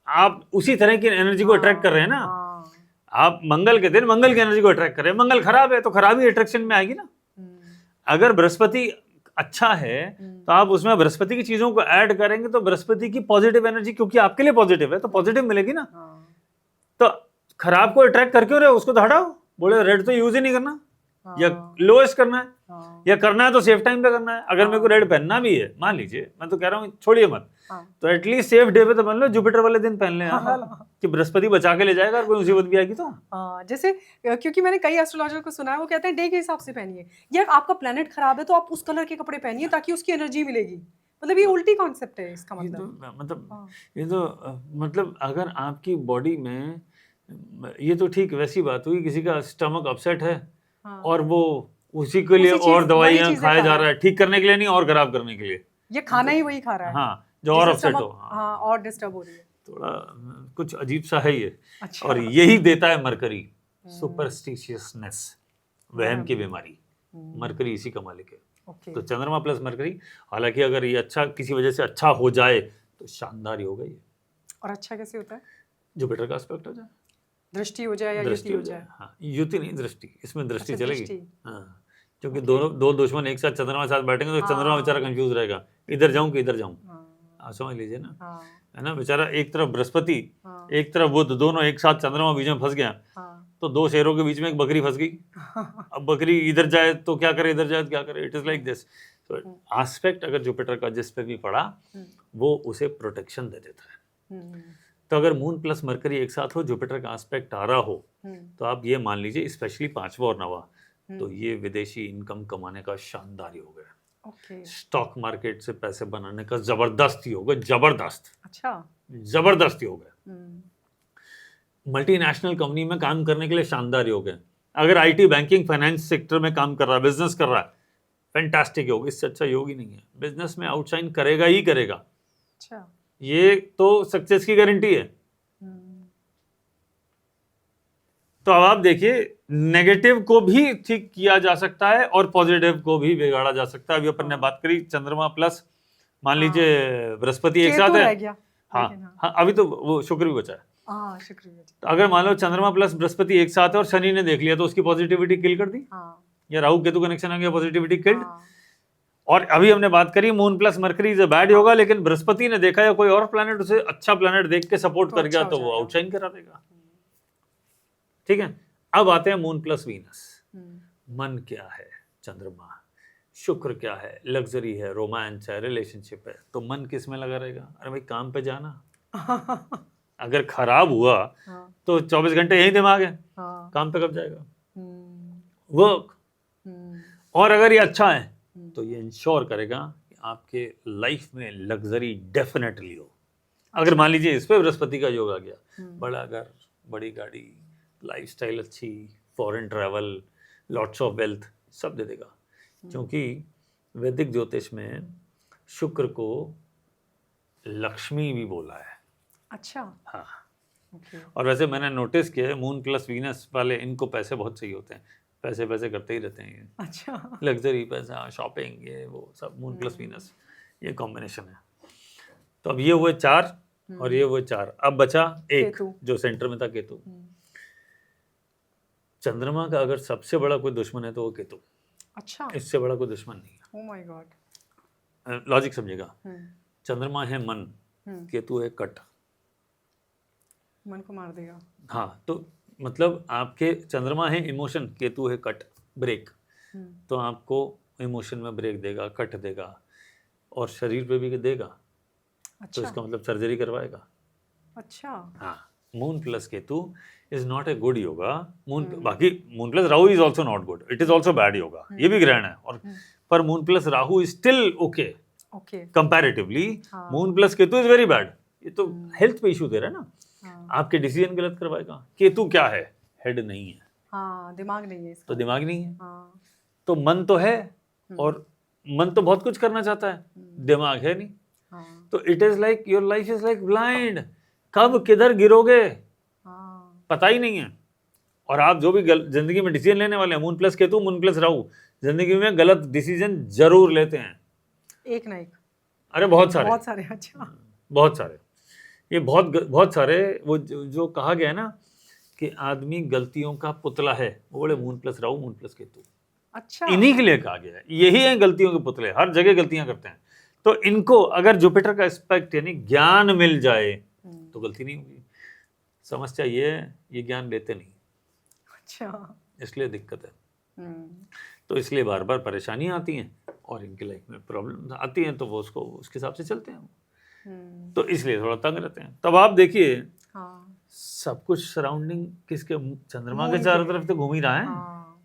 आप उसी तरह की एनर्जी को अट्रैक्ट कर रहे हैं ना। हाँ, आप मंगल के दिन मंगल की एनर्जी को अट्रैक्ट कर रहे हैं, मंगल खराब है तो खराबी अट्रैक्शन में आएगी ना। हम्म, अगर बृहस्पति अच्छा है तो आप उसमें बृहस्पति की चीजों को ऐड करेंगे तो बृहस्पति की पॉजिटिव एनर्जी, क्योंकि आपके लिए पॉजिटिव है तो पॉजिटिव मिलेगी ना। हाँ, तो खराब को अट्रैक्ट कर क्यों रहे हो? उसको तो हटाओ। बोले रेड तो यूज ही नहीं करना, या हाँ, लोएस्ट करना है, हाँ, या करना है तो सेफ टाइम पे करना है। अगर मेरे को रेड पहनना भी है, मान लीजिए, मैं तो कह रहा हूँ छोड़िए मत, हाँ, तो एटलीस्ट सेफ डे पे तो पहन लो, जुपिटर वाले दिन पहन ले यार, हाँ, कि बृहस्पति बचा के ले जाएगा और कोई मुसीबत भी आएगी तो। हाँ। जैसे क्योंकि मैंने कई एस्ट्रोलॉजर को सुना है, वो कहते हैं डे के हिसाब से पहनिए। यार आपका प्लेनेट खराब है तो आप उस कलर के कपड़े पहनिए ताकि उसकी एनर्जी मिलेगी। मतलब ये उल्टी कॉन्सेप्ट है इसका ये तो मतलब। मतलब हाँ, ये तो मतलब अगर आपकी बॉडी में, ये तो ठीक वैसी बात हुई, किसी का स्टमक अपसेट है हाँ। और वो उसी के लिए उसी चीज, और वही दवाइयाँ चीजें खाया खा जा रहा रहा है। है, ठीक करने के लिए नहीं और खराब करने के लिए। ये खाना ही वही खा रहा है हाँ, जो और जिससे अपसेट हो। stomach, हाँ, और डिस्टर्ब हो रही है। थोड़ा कुछ अजीब सा है ये। अच्छा। और यही देता है मरकरी, सुपरस्टिशियसनेस, वहम की बीमारी। मरकरी इसी का मालिक है। ओके। तो चंद्रमा प्लस मरकरी, हालांकि अगर ये अच्छा किसी वजह से अच्छा हो जाए तो शानदार ही होगा ये। और अच्छा कैसे होता है? जुपिटर का एस्पेक्ट हो जाए, दृष्टि हो जाए या दृष्टि युति हो हो जाए। जाए? हाँ, युति नहीं, दृष्टि, इसमें दृष्टि अच्छा, चलेगी। दृष्टि। हाँ, क्योंकि दोनों दो दुश्मन एक साथ चंद्रमा के साथ बैठेंगे तो चंद्रमा हाँ। बेचारा कंफ्यूज रहेगा, इधर जाऊं कि इधर जाऊं। हाँ, आप समझ लीजिए ना, हाँ, है ना। बेचारा एक तरफ बृहस्पति, हाँ, एक तरफ बुध, दोनों एक साथ चंद्रमा बीच में फंस गया, हाँ, तो दो शेरों के बीच में एक बकरी फंस गई। अब बकरी इधर जाए तो क्या करे, इधर जाए तो क्या करे। It is like this. तो एस्पेक्ट अगर जुपिटर का जिस पे भी पड़ा वो उसे प्रोटेक्शन दे देता है। तो अगर मून प्लस मरकरी एक साथ हो, जुपिटर का एस्पेक्ट आ रहा हो, तो आप ये मान लीजिए, स्पेशली 5वां और 9वां, तो ये विदेशी इनकम कमाने का शानदार योग है। ओके। स्टॉक मार्केट से पैसे बनाने का जबरदस्त योग है, जबरदस्त, अच्छा। जबरदस्त योग है। हम्म। मल्टीनेशनल कंपनी में काम करने के लिए शानदार योग है। अगर आईटी, बैंकिंग, फाइनेंस सेक्टर में काम कर रहा है, बिजनेस कर रहा है, फैंटास्टिक योग, इससे अच्छा योग ही नहीं है। बिजनेस में आउटशाइन करेगा ही करेगा। अच्छा। ये तो सक्सेस की गारंटी है। तो अब आप देखिए, नेगेटिव को भी ठीक किया जा सकता है और पॉजिटिव को भी बिगाड़ा जा सकता है। अभी अपन ने बात करी चंद्रमा प्लस, मान लीजिए बृहस्पति एक साथ केतु है। रह गया। हाँ लेकिन हाँ, अभी तो वो शुक्र भी बचा है। हाँ, शुक्रिया। तो अगर मान लो चंद्रमा प्लस बृहस्पति एक साथ है और शनि ने देख लिया, तो उसकी पॉजिटिविटी किल कर दी। हाँ। या राहु केतु कनेक्शन आ गया, पॉजिटिविटी किल्ड। हाँ। और अभी हमने बात करी moon plus mercury is a bad होगा, लेकिन बृहस्पति ने देखा या कोई और प्लैनेट उसे अच्छा प्लैनेट देख के सपोर्ट तो कर गया, अच्छा तो हो वो जाएगा। आउटशाइन करा देगा। ठीक है, अब आते हैं मून प्लस वीनस। मन क्या है, चंद्रमा, शुक्र क्या है, लग्जरी है, रोमांस है, रिलेशनशिप है। तो मन किस में लगा रहेगा? अरे भाई काम पे जाना। अगर खराब हुआ हाँ। तो 24 घंटे यही दिमाग है, हाँ। काम पे कब जाएगा? हम्म। वर्क। और अगर ये अच्छा है हम्म। तो ये इंश्योर करेगा कि आपके लाइफ में लग्जरी डेफिनेटली हो। अगर मान लीजिए इस पे बृहस्पति का योग आ गया, बड़ा घर, बड़ी गाड़ी, लाइफस्टाइल अच्छी, foreign travel, lots of wealth, सब दे देगा। क्योंकि वैदिक ज्योतिष में शुक्र को लक्ष्मी भी बोला है। अच्छा। हाँ। ओके। और वैसे मैंने नोटिस किया है, मून प्लस वीनस वाले, इनको पैसे बहुत चाहिए होते हैं, पैसे पैसे करते ही रहते हैं ये। अच्छा। लग्जरी, पैसा, शॉपिंग, ये वो सब मून प्लस वीनस, ये कॉम्बिनेशन है। तो अब ये हुए 4 और ये हुए 4, अब बचा एक केतु। जो सेंटर में था, केतु। चंद्रमा का अगर सबसे बड़ा कोई दुश्मन है तो वो केतु। अच्छा। इससे बड़ा कोई दुश्मन नहीं है। Oh my God. लॉजिक समझिएगा, चंद्रमा है मन, केतु है कट। मन को मार देगा। हाँ, तो मतलब आपके चंद्रमा है इमोशन, केतु है कट, ब्रेक। तो आपको इमोशन में ब्रेक देगा, कट देगा, और शरीर पे भी देगा। अच्छा। तो इसका मतलब सर्जरी करवाएगा। अच्छा। हाँ, moon plus Ketu is not a good yoga. बाकी moon plus Rahu is also not good, it is also bad yoga, ये भी ग्रहण है। और पर moon plus Rahu is still okay okay comparatively. Moon plus Ketu is very bad. ये तो हेल्थ पे इशू दे रहा है ना, आपके डिसीजन गलत करवाएगा। केतु क्या है? हेड नहीं है। हाँ, दिमाग नहीं है इसका। तो दिमाग नहीं है। हाँ। तो मन तो है, और मन तो बहुत कुछ करना चाहता है, दिमाग है नहीं। हाँ। तो it is like your life is like blind, कब किधर गिरोगे हाँ। पता ही नहीं है। और आप जो भी जिंदगी में डिसीजन लेने वाले हैं, moon plus Ketu, moon plus Rahu, जिंदगी में गलत डिसीजन जरूर लेते हैं। एक ना एक। अरे बहुत सारे, बहुत सारे। अच्छा। बहुत सारे, ये बहुत सारे। वो जो कहा गया है ना कि आदमी गलतियों का पुतला है, वो बोले moon plus Rahu, moon plus Ketu. अच्छा। इन्हीं के लिए कहा गया है, यही है गलतियों के पुतले, हर जगह गलतियां करते हैं। तो इनको अगर जुपिटर का एस्पेक्ट यानी ज्ञान मिल जाए तो गलती नहीं होगी। समस्या ये है, ये ज्ञान लेते नहीं। अच्छा। इसलिए दिक्कत है। तो इसलिए बार बार परेशानियां आती हैं और इनकी लाइफ में प्रॉब्लम आती हैं, तो वो उसको उसके हिसाब से चलते हैं। तो इसलिए थोड़ा तंग रहते हैं। तब आप देखिए, हाँ। सब कुछ सराउंडिंग किसके, चंद्रमा के चारों तरफ तो घूम ही रहा है। हाँ।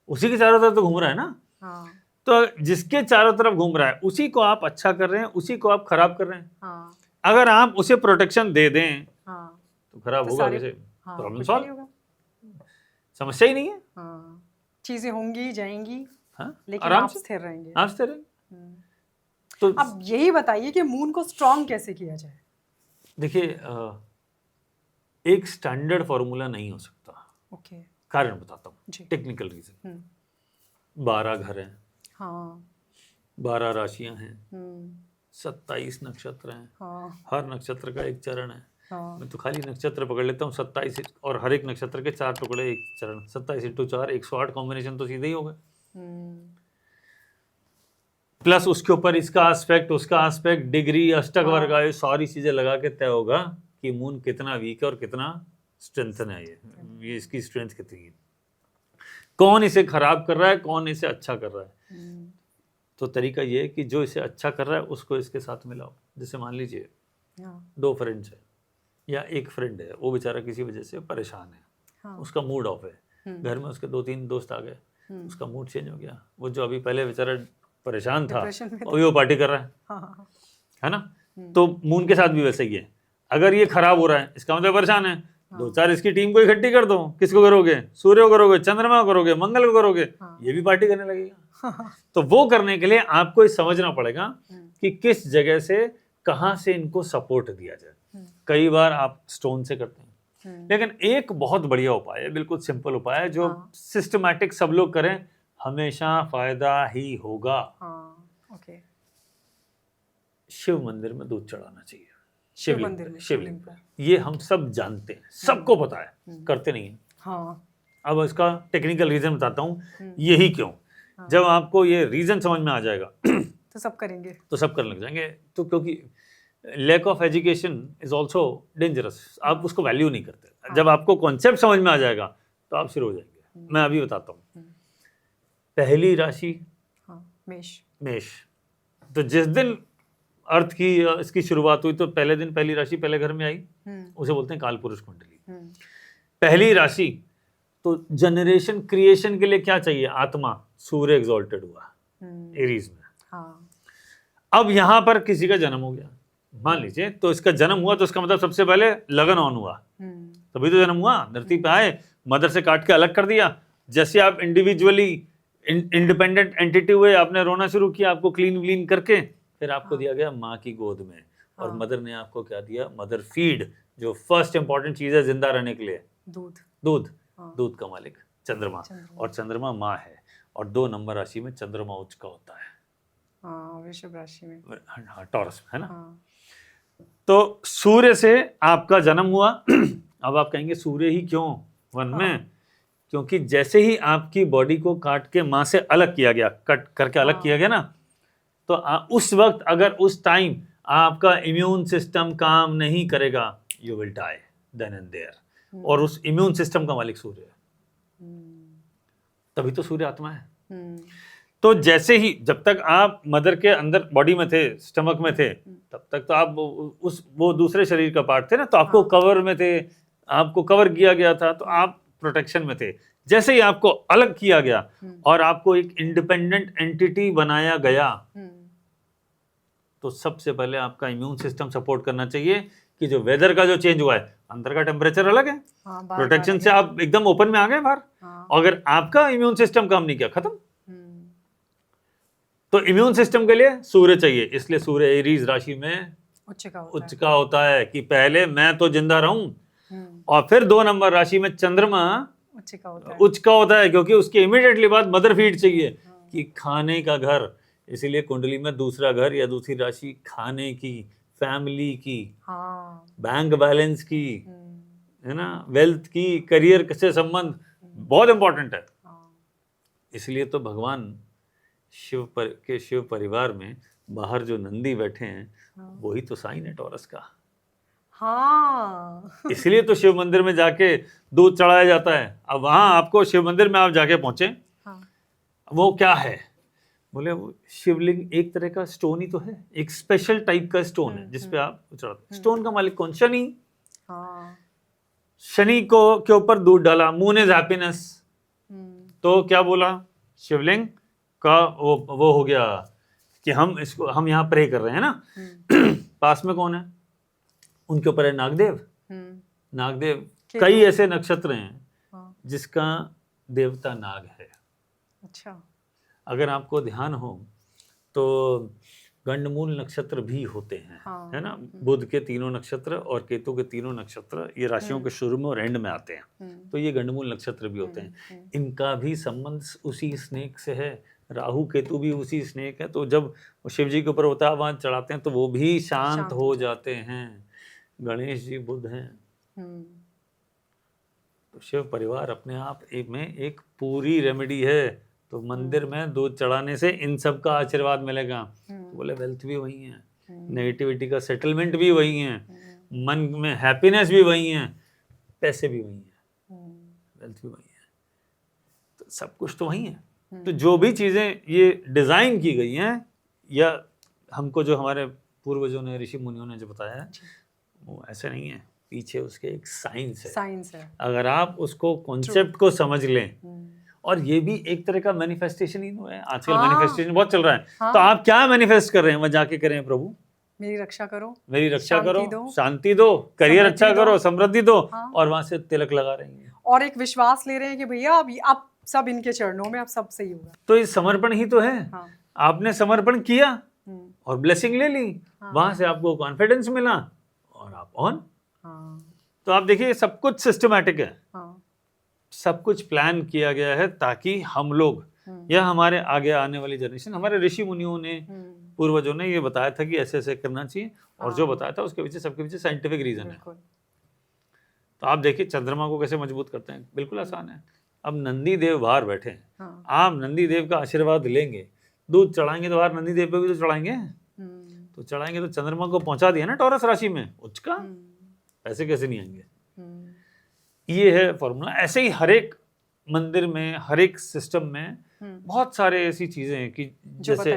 उसी के चारों तरफ तो घूम रहा है ना। हाँ। तो जिसके चारों तरफ घूम रहा है उसी को आप अच्छा कर रहे हैं, उसी को आप खराब कर रहे हैं। हाँ। अगर आप उसे प्रोटेक्शन दे दें हाँ। तो खराब तो होगा सारे- कैसे? हाँ, प्रॉब्लम कुछ सॉल्व, नहीं होगा। समस्या ही नहीं है। हाँ, चीजें होंगी जाएंगी, हाँ, लेकिन आराम आप से स्थिर रहेंगे। आप स्थिर रहें। तो अब यही बताइए कि मून को स्ट्रॉन्ग कैसे किया जाए। देखिए, एक स्टैंडर्ड फॉर्मूला नहीं हो सकता। ओके। कारण बताता हूँ, जी। Technical reason. 12 घर हैं, हाँ। 12 राशियां हैं, 27 हाँ। नक्षत्र हैं, हाँ। हर नक्षत्र का एक चरण है। हाँ। मैं तो खाली नक्षत्र पकड़ लेता हूँ, 27, और हर एक नक्षत्र के 4 टुकड़े, एक चरण, 27 × 4 108 कॉम्बिनेशन तो सीधे ही हो गए। प्लस उसके ऊपर इसका एस्पेक्ट, उसका एस्पेक्ट, डिग्री, अष्टक वर्ग, ये सारी चीजें लगा के तय होगा कि मून कितना वीक है और कितना स्ट्रेंथन है। ये इसकी स्ट्रेंथ कितनी है, कौन इसे खराब कर रहा है, कौन इसे अच्छा कर रहा है। तो तरीका ये है कि जो इसे अच्छा कर रहा है उसको इसके साथ मिलाओ। जैसे मान लीजिए 2 फ्रेंड्स है या एक फ्रेंड है, वो बेचारा किसी वजह से परेशान है, उसका मूड ऑफ है, घर में उसके 2-3 दोस्त आ गए, उसका मूड चेंज हो गया। वो जो अभी पहले बेचारा परेशान था डिप्रेशन में अभी वो पार्टी कर रहा है, हाँ, है ना। तो मून के साथ भी वैसे ही है, अगर ये खराब हो रहा है इसका मतलब परेशान है, दो चार इसकी टीम को इकट्ठी कर दो। किसको करोगे? सूर्य को करोगे, चंद्रमा को करोगे, मंगल को करोगे, ये भी पार्टी करने लगेगा। तो वो करने के लिए आपको ये समझना पड़ेगा कि किस जगह से, कहां से इनको सपोर्ट दिया जाए। कई बार आप स्टोन से करते हैं, लेकिन एक बहुत बढ़िया उपाय है, बिल्कुल सिंपल उपाय है, जो सिस्टमैटिक सब लोग करें हमेशा फायदा ही होगा। ओके। शिव मंदिर में दूध चढ़ाना चाहिए, शिव मंदिर में, शिवलिंग पर। ये हम सब जानते हैं, सबको पता है, करते नहीं है। हाँ। अब इसका टेक्निकल रीजन बताता हूँ, यही क्यों। जब आपको ये रीजन समझ में आ जाएगा तो सब करेंगे, तो सब करने लग जाएंगे। तो क्योंकि lack of education is also dangerous, आप उसको वैल्यू नहीं करते। जब आपको कॉन्सेप्ट समझ में आ जाएगा तो आप शुरू हो जाएंगे। मैं अभी बताता हूँ। पहली राशि मेष। तो जिस दिन अर्थ की इसकी शुरुआत हुई तो पहले दिन पहली राशि पहले घर में आई, उसे बोलते हैं काल पुरुष कुंडली। पहली राशि तो जनरेशन क्रिएशन के लिए क्या चाहिए? आत्मा। सूर्य एग्जॉल्टेड हुआ एरीज में। हाँ। अब यहां पर किसी का जन्म हो गया, मान लीजिए, तो इसका जन्म हुआ तो इसका मतलब सबसे पहले लगन ऑन हुआ, तभी तो जन्म हुआ। धरती पे आए, मदर से काट के अलग कर दिया। जैसे आप इंडिविजुअली इंडिपेंडेंट एंटिटी हुए, आपने रोना शुरू किया, आपको क्लीन व्लीन करके फिर आपको दिया गया माँ की गोद में। और मदर ने आपको क्या दिया? मदर फीड, जो फर्स्ट इंपॉर्टेंट चीज है जिंदा रहने के लिए, दूध का मालिक चंद्रमा। और चंद्रमा माँ है, और 2 नंबर राशि में चंद्रमा उच्च का होता है, वृषभ राशि में, हाँ, टॉरस में, है ना। तो सूर्य से आपका जन्म हुआ। अब आप कहेंगे सूर्य ही क्यों वन में? क्योंकि जैसे ही आपकी बॉडी को काट के माँ से अलग किया गया, कट करके अलग किया गया ना, तो उस वक्त अगर उस टाइम आपका इम्यून सिस्टम काम नहीं करेगा, you will die then and there. और उस इम्यून सिस्टम का मालिक सूर्य है, तभी तो सूर्य आत्मा है। तो जैसे ही, जब तक आप मदर के अंदर बॉडी में थे, स्टमक में थे, तब तक तो आप वो दूसरे शरीर का पार्ट थे ना, तो आपको कवर में थे, आपको कवर किया गया था, तो आप प्रोटेक्शन में थे। जैसे ही आपको अलग किया गया और आपको एक इंडिपेंडेंट एंटिटी बनाया गया, तो सबसे पहले आपका इम्यून सिस्टम सपोर्ट करना चाहिए कि जो वेदर का जो चेंज हुआ है, अंदर का टेम्परेचर अलग है, प्रोटेक्शन से आप एकदम ओपन में आ गए बाहर। अगर आपका इम्यून सिस्टम काम नहीं किया, खत्म। तो इम्यून सिस्टम के लिए सूर्य चाहिए, इसलिए सूर्य एरीज राशि में उच्च का होता है कि पहले मैं तो जिंदा रहूं। और फिर 2 नंबर राशि में चंद्रमा उच्च का होता है, क्योंकि उसके इमीडिएटली बाद मदर फीड चाहिए कि खाने का घर। इसीलिए कुंडली में दूसरा घर या दूसरी राशि खाने की, फैमिली की, बैंक बैलेंस की, है ना, वेल्थ की, करियर से संबंध बहुत इंपॉर्टेंट है। इसलिए तो भगवान शिव परिवार में बाहर जो नंदी बैठे हैं, वही तो साइन है टॉरस का। इसलिए तो शिव मंदिर में जाके दूध चढ़ाया जाता है। अब वहां आपको शिव मंदिर में आप जाके पहुंचे, वो क्या है? बोले वो शिवलिंग एक तरह का स्टोन ही तो है, एक स्पेशल टाइप का स्टोन है जिसपे आप चढ़ाते। स्टोन का मालिक कौन? शनि। शनि को के ऊपर दूध डाला, मून इज हैप्पीनेस। तो क्या बोला? शिवलिंग का वो हो गया कि हम यहाँ प्रे कर रहे हैं ना। पास में कौन है? उनके ऊपर है नागदेव। नागदेव, कई ऐसे नक्षत्र हैं जिसका देवता नाग है। अच्छा। अगर आपको ध्यान हो तो गंडमूल नक्षत्र भी होते हैं, है ना। बुध के 3 नक्षत्र और केतु के 3 नक्षत्र, ये राशियों के शुरू में और एंड में आते हैं, तो ये गंडमूल नक्षत्र भी होते हैं। इनका भी संबंध उसी स्नेक से है। राहु केतु भी उसी स्नेक है। तो जब शिव जी के ऊपर होता चढ़ाते हैं तो वो भी शांत हो जाते हैं। गणेश जी बुध हैं। तो शिव परिवार अपने आप में एक पूरी रेमेडी है। तो मंदिर में दूध चढ़ाने से इन सब का आशीर्वाद मिलेगा। तो बोले वेल्थ भी वही है, नेगेटिविटी का सेटलमेंट भी वही है, मन में हैप्पीनेस भी वही है, पैसे भी वही है, वेल्थ भी वही है, तो सब कुछ तो वही है। तो जो भी चीजें ये डिजाइन की गई हैं, या हमको जो हमारे पूर्वजों ने, ऋषि मुनियों ने जो बताया है, वो ऐसे नहीं है, पीछे उसके एक साइंस है। साइंस है। अगर आप उसको कॉन्सेप्ट को समझ लें और ये भी एक तरह का मैनिफेस्टेशन ही तो है। आजकल हाँ। मैनिफेस्टेशन बहुत चल रहा है। हाँ। तो आप क्या मैनिफेस्ट कर रहे हैं, वहां जाके करें, प्रभु मेरी रक्षा करो, मेरी रक्षा शांति करो, दो, शांति दो, करियर समृद्धि अच्छा दो। करो, समृद्धि दो, हाँ। और वहां से तिलक लगा रहे हैं। और एक विश्वास ले रहे हैं कि भैया अब सब इनके चरणों में, अब सब सही होगा। तो ये समर्पण ही तो है। हाँ। आपने समर्पण किया हम्म, और ब्लेसिंग ले ली, हाँ। वहां से आपको कॉन्फिडेंस मिला और आप ऑन। हाँ। तो आप देखिए सब कुछ सिस्टमैटिक है, हाँ। सब कुछ प्लान किया गया है ताकि हम लोग या हमारे आगे आने वाली जनरेशन, हमारे ऋषि मुनियों ने, पूर्वजों ने ये बताया था कि ऐसे ऐसे करना चाहिए, और जो बताया था उसके पीछे, सबके पीछे साइंटिफिक रीजन है। बिल्कुल। तो आप देखिए चंद्रमा को कैसे मजबूत करते हैं, बिल्कुल आसान है। अब नंदी देव बाहर बैठे हैं, हाँ। आप नंदी देव का आशीर्वाद लेंगे, दूध चढ़ाएंगे तो बाहर नंदी देव पे भी तो चढ़ाएंगे, तो चढ़ाएंगे तो चंद्रमा को पहुंचा दिया ना टॉरस राशि में, उचका, पैसे कैसे नहीं आएंगे। ये है फॉर्मूला। ऐसे ही हर एक मंदिर में, हर एक सिस्टम में बहुत सारे ऐसी चीजें हैं कि जैसे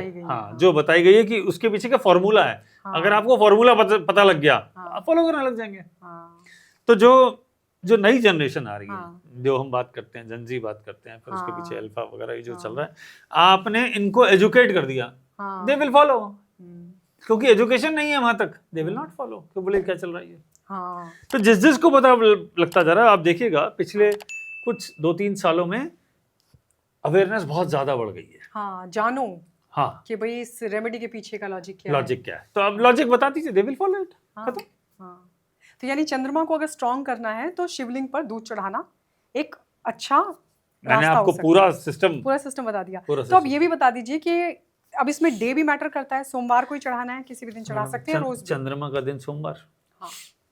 जो बताई गई है कि उसके पीछे का फॉर्मूला है। अगर आपको फॉर्मूला पता लग गया, आप फॉलो करने लग जाएंगे। तो जो नई जनरेशन आ रही है, जो हम बात करते हैं, जनजी बात करते हैं, फिर उसके पीछे अल्फा वगैरह जो चल रहा है, आपने इनको एजुकेट कर दिया, दे विल फॉलो। क्योंकि एजुकेशन नहीं है वहां तक, दे विल नॉट फॉलो, क्यों बोले क्या चल रहा है। तो जिस को पता लगता जा रहा है, आप देखिएगा पिछले कुछ 2-3 सालों में अवेयरनेस बहुत ज्यादा बढ़ गई है। हाँ, जानो हाँ कि भाई इस रेमेडी के पीछे का लॉजिक क्या है। तो अब लॉजिक बता दीजिए, दे विल फॉलो इट। हाँ। तो यानी चंद्रमा को अगर स्ट्रॉन्ग करना है तो शिवलिंग पर दूध चढ़ाना एक अच्छा मैंने आपको पूरा सिस्टम बता दिया। तो अब ये भी बता दीजिए कि अब इसमें डे भी मैटर करता है, सोमवार को ही चढ़ाना है, किसी भी दिन चढ़ा सकते हैं, रोज। चंद्रमा का दिन सोमवार,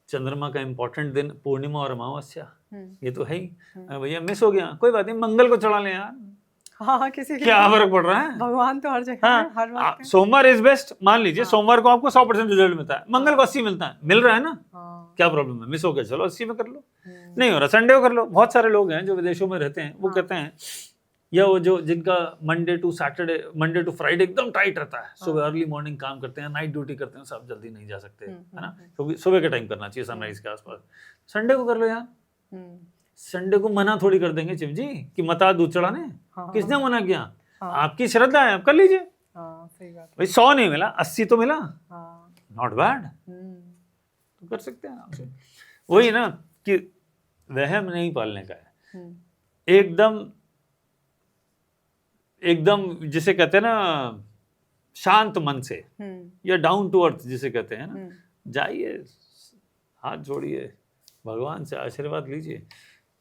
चंद्रमा का इम्पोर्टेंट दिन पूर्णिमा और अमावस्या, ये तो है ही। भैया मिस हो गया, कोई बात नहीं, मंगल को चढ़ा लें यार। हाँ, किसी क्या फर्क पड़ रहा है, भगवान तो हर जगह है, हर वक्त। सोमवार इज बेस्ट। मान लीजिए सोमवार को आपको 100% रिजल्ट मिलता है, मंगल को 80 मिलता है, मिल रहा है ना, क्या प्रॉब्लम है। मिस हो गया, चलो 80 में कर लो, नहीं हो रहा संडे को कर लो। बहुत सारे लोग हैं जो विदेशों में रहते हैं, वो कहते हैं, या वो जो जिनका मंडे टू फ्राइडे एकदम टाइट रहता है, सुबह अर्ली मॉर्निंग काम करते हैं, नाइट ड्यूटी करते हैं, सब जल्दी नहीं जा सकते, है ना, क्योंकि सुबह के टाइम करना चाहिए, सनराइज के आसपास। संडे को कर लो यार, संडे को मना थोड़ी कर देंगे शिव जी कि मत आ दूध चढ़ाने, किसने मना किया, आपकी श्रद्धा है, आप कर लीजिए। सही बात भाई, 100 नहीं मिला, 80 तो मिला, नॉट बैड, तो कर सकते हैं आराम से। वही ना कि वहम नहीं पालने का है, एकदम जिसे कहते हैं ना शांत मन से, या डाउन टू अर्थ जिसे कहते हैं ना, जाइए, हाथ जोड़िए, भगवान से आशीर्वाद लीजिए।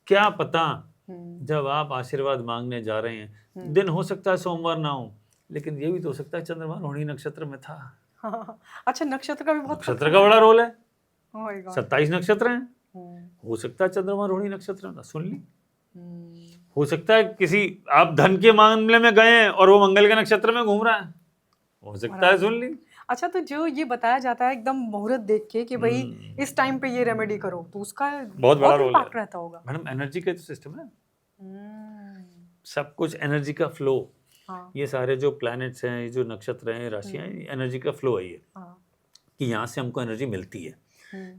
क्या पता जब आप आशीर्वाद मांगने जा रहे हैं, दिन हो सकता है सोमवार ना हो, लेकिन ये भी तो हो सकता है चंद्रमा रोहिणी नक्षत्र में था। अच्छा, नक्षत्र का भी बहुत, नक्षत्र का बड़ा रोल है, 27 नक्षत्र हैं, हो सकता है चंद्रमा रोहिणी नक्षत्र में था, सुन ली। हो सकता है किसी आप धन के मामले में गए हैं और वो मंगल के नक्षत्र में घूम रहा है, हो सकता है, सुन ली। अच्छा, तो जो ये बताया जाता है एकदम मुहूर्त देख के कि भाई इस टाइम पे ये रेमेडी करो, तो उसका बहुत बड़ा रोल रहता होगा। मैडम एनर्जी का तो सिस्टम है, सब कुछ एनर्जी का फ्लो। ये सारे जो प्लैनेट्स हैं, ये जो नक्षत्र हैं, राशियां हैं, एनर्जी का फ्लो है ये, कि यहाँ से हमको एनर्जी मिलती है।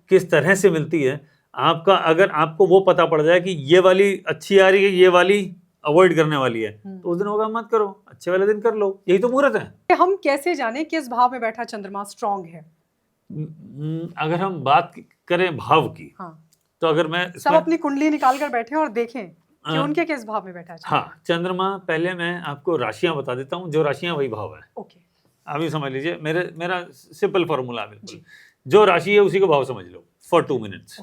किस तरह से मिलती है आपका, अगर आपको वो पता पड़ जाए कि ये वाली अच्छी आ रही है, ये वाली अवॉइड करने वाली है, तो उस दिन होगा मत करो, अच्छे वाले दिन कर लो, यही तो मुहूर्त है। हम कैसे जाने किस भाव में बैठा चंद्रमा स्ट्रांग है? अगर हम बात करें भाव की, तो अगर मैं सब अपनी कुंडली निकाल कर बैठे और देखें कि उनके किस भाव में बैठा है। हाँ, चंद्रमा, पहले मैं आपको राशियां बता देता हूँ, जो राशियां वही भाव है। ओके, अभी समझ लीजिए, मेरा सिंपल फॉर्मूला बिल्कुल, जो राशि है उसी को भाव समझ लो फॉर 2 मिनट्स,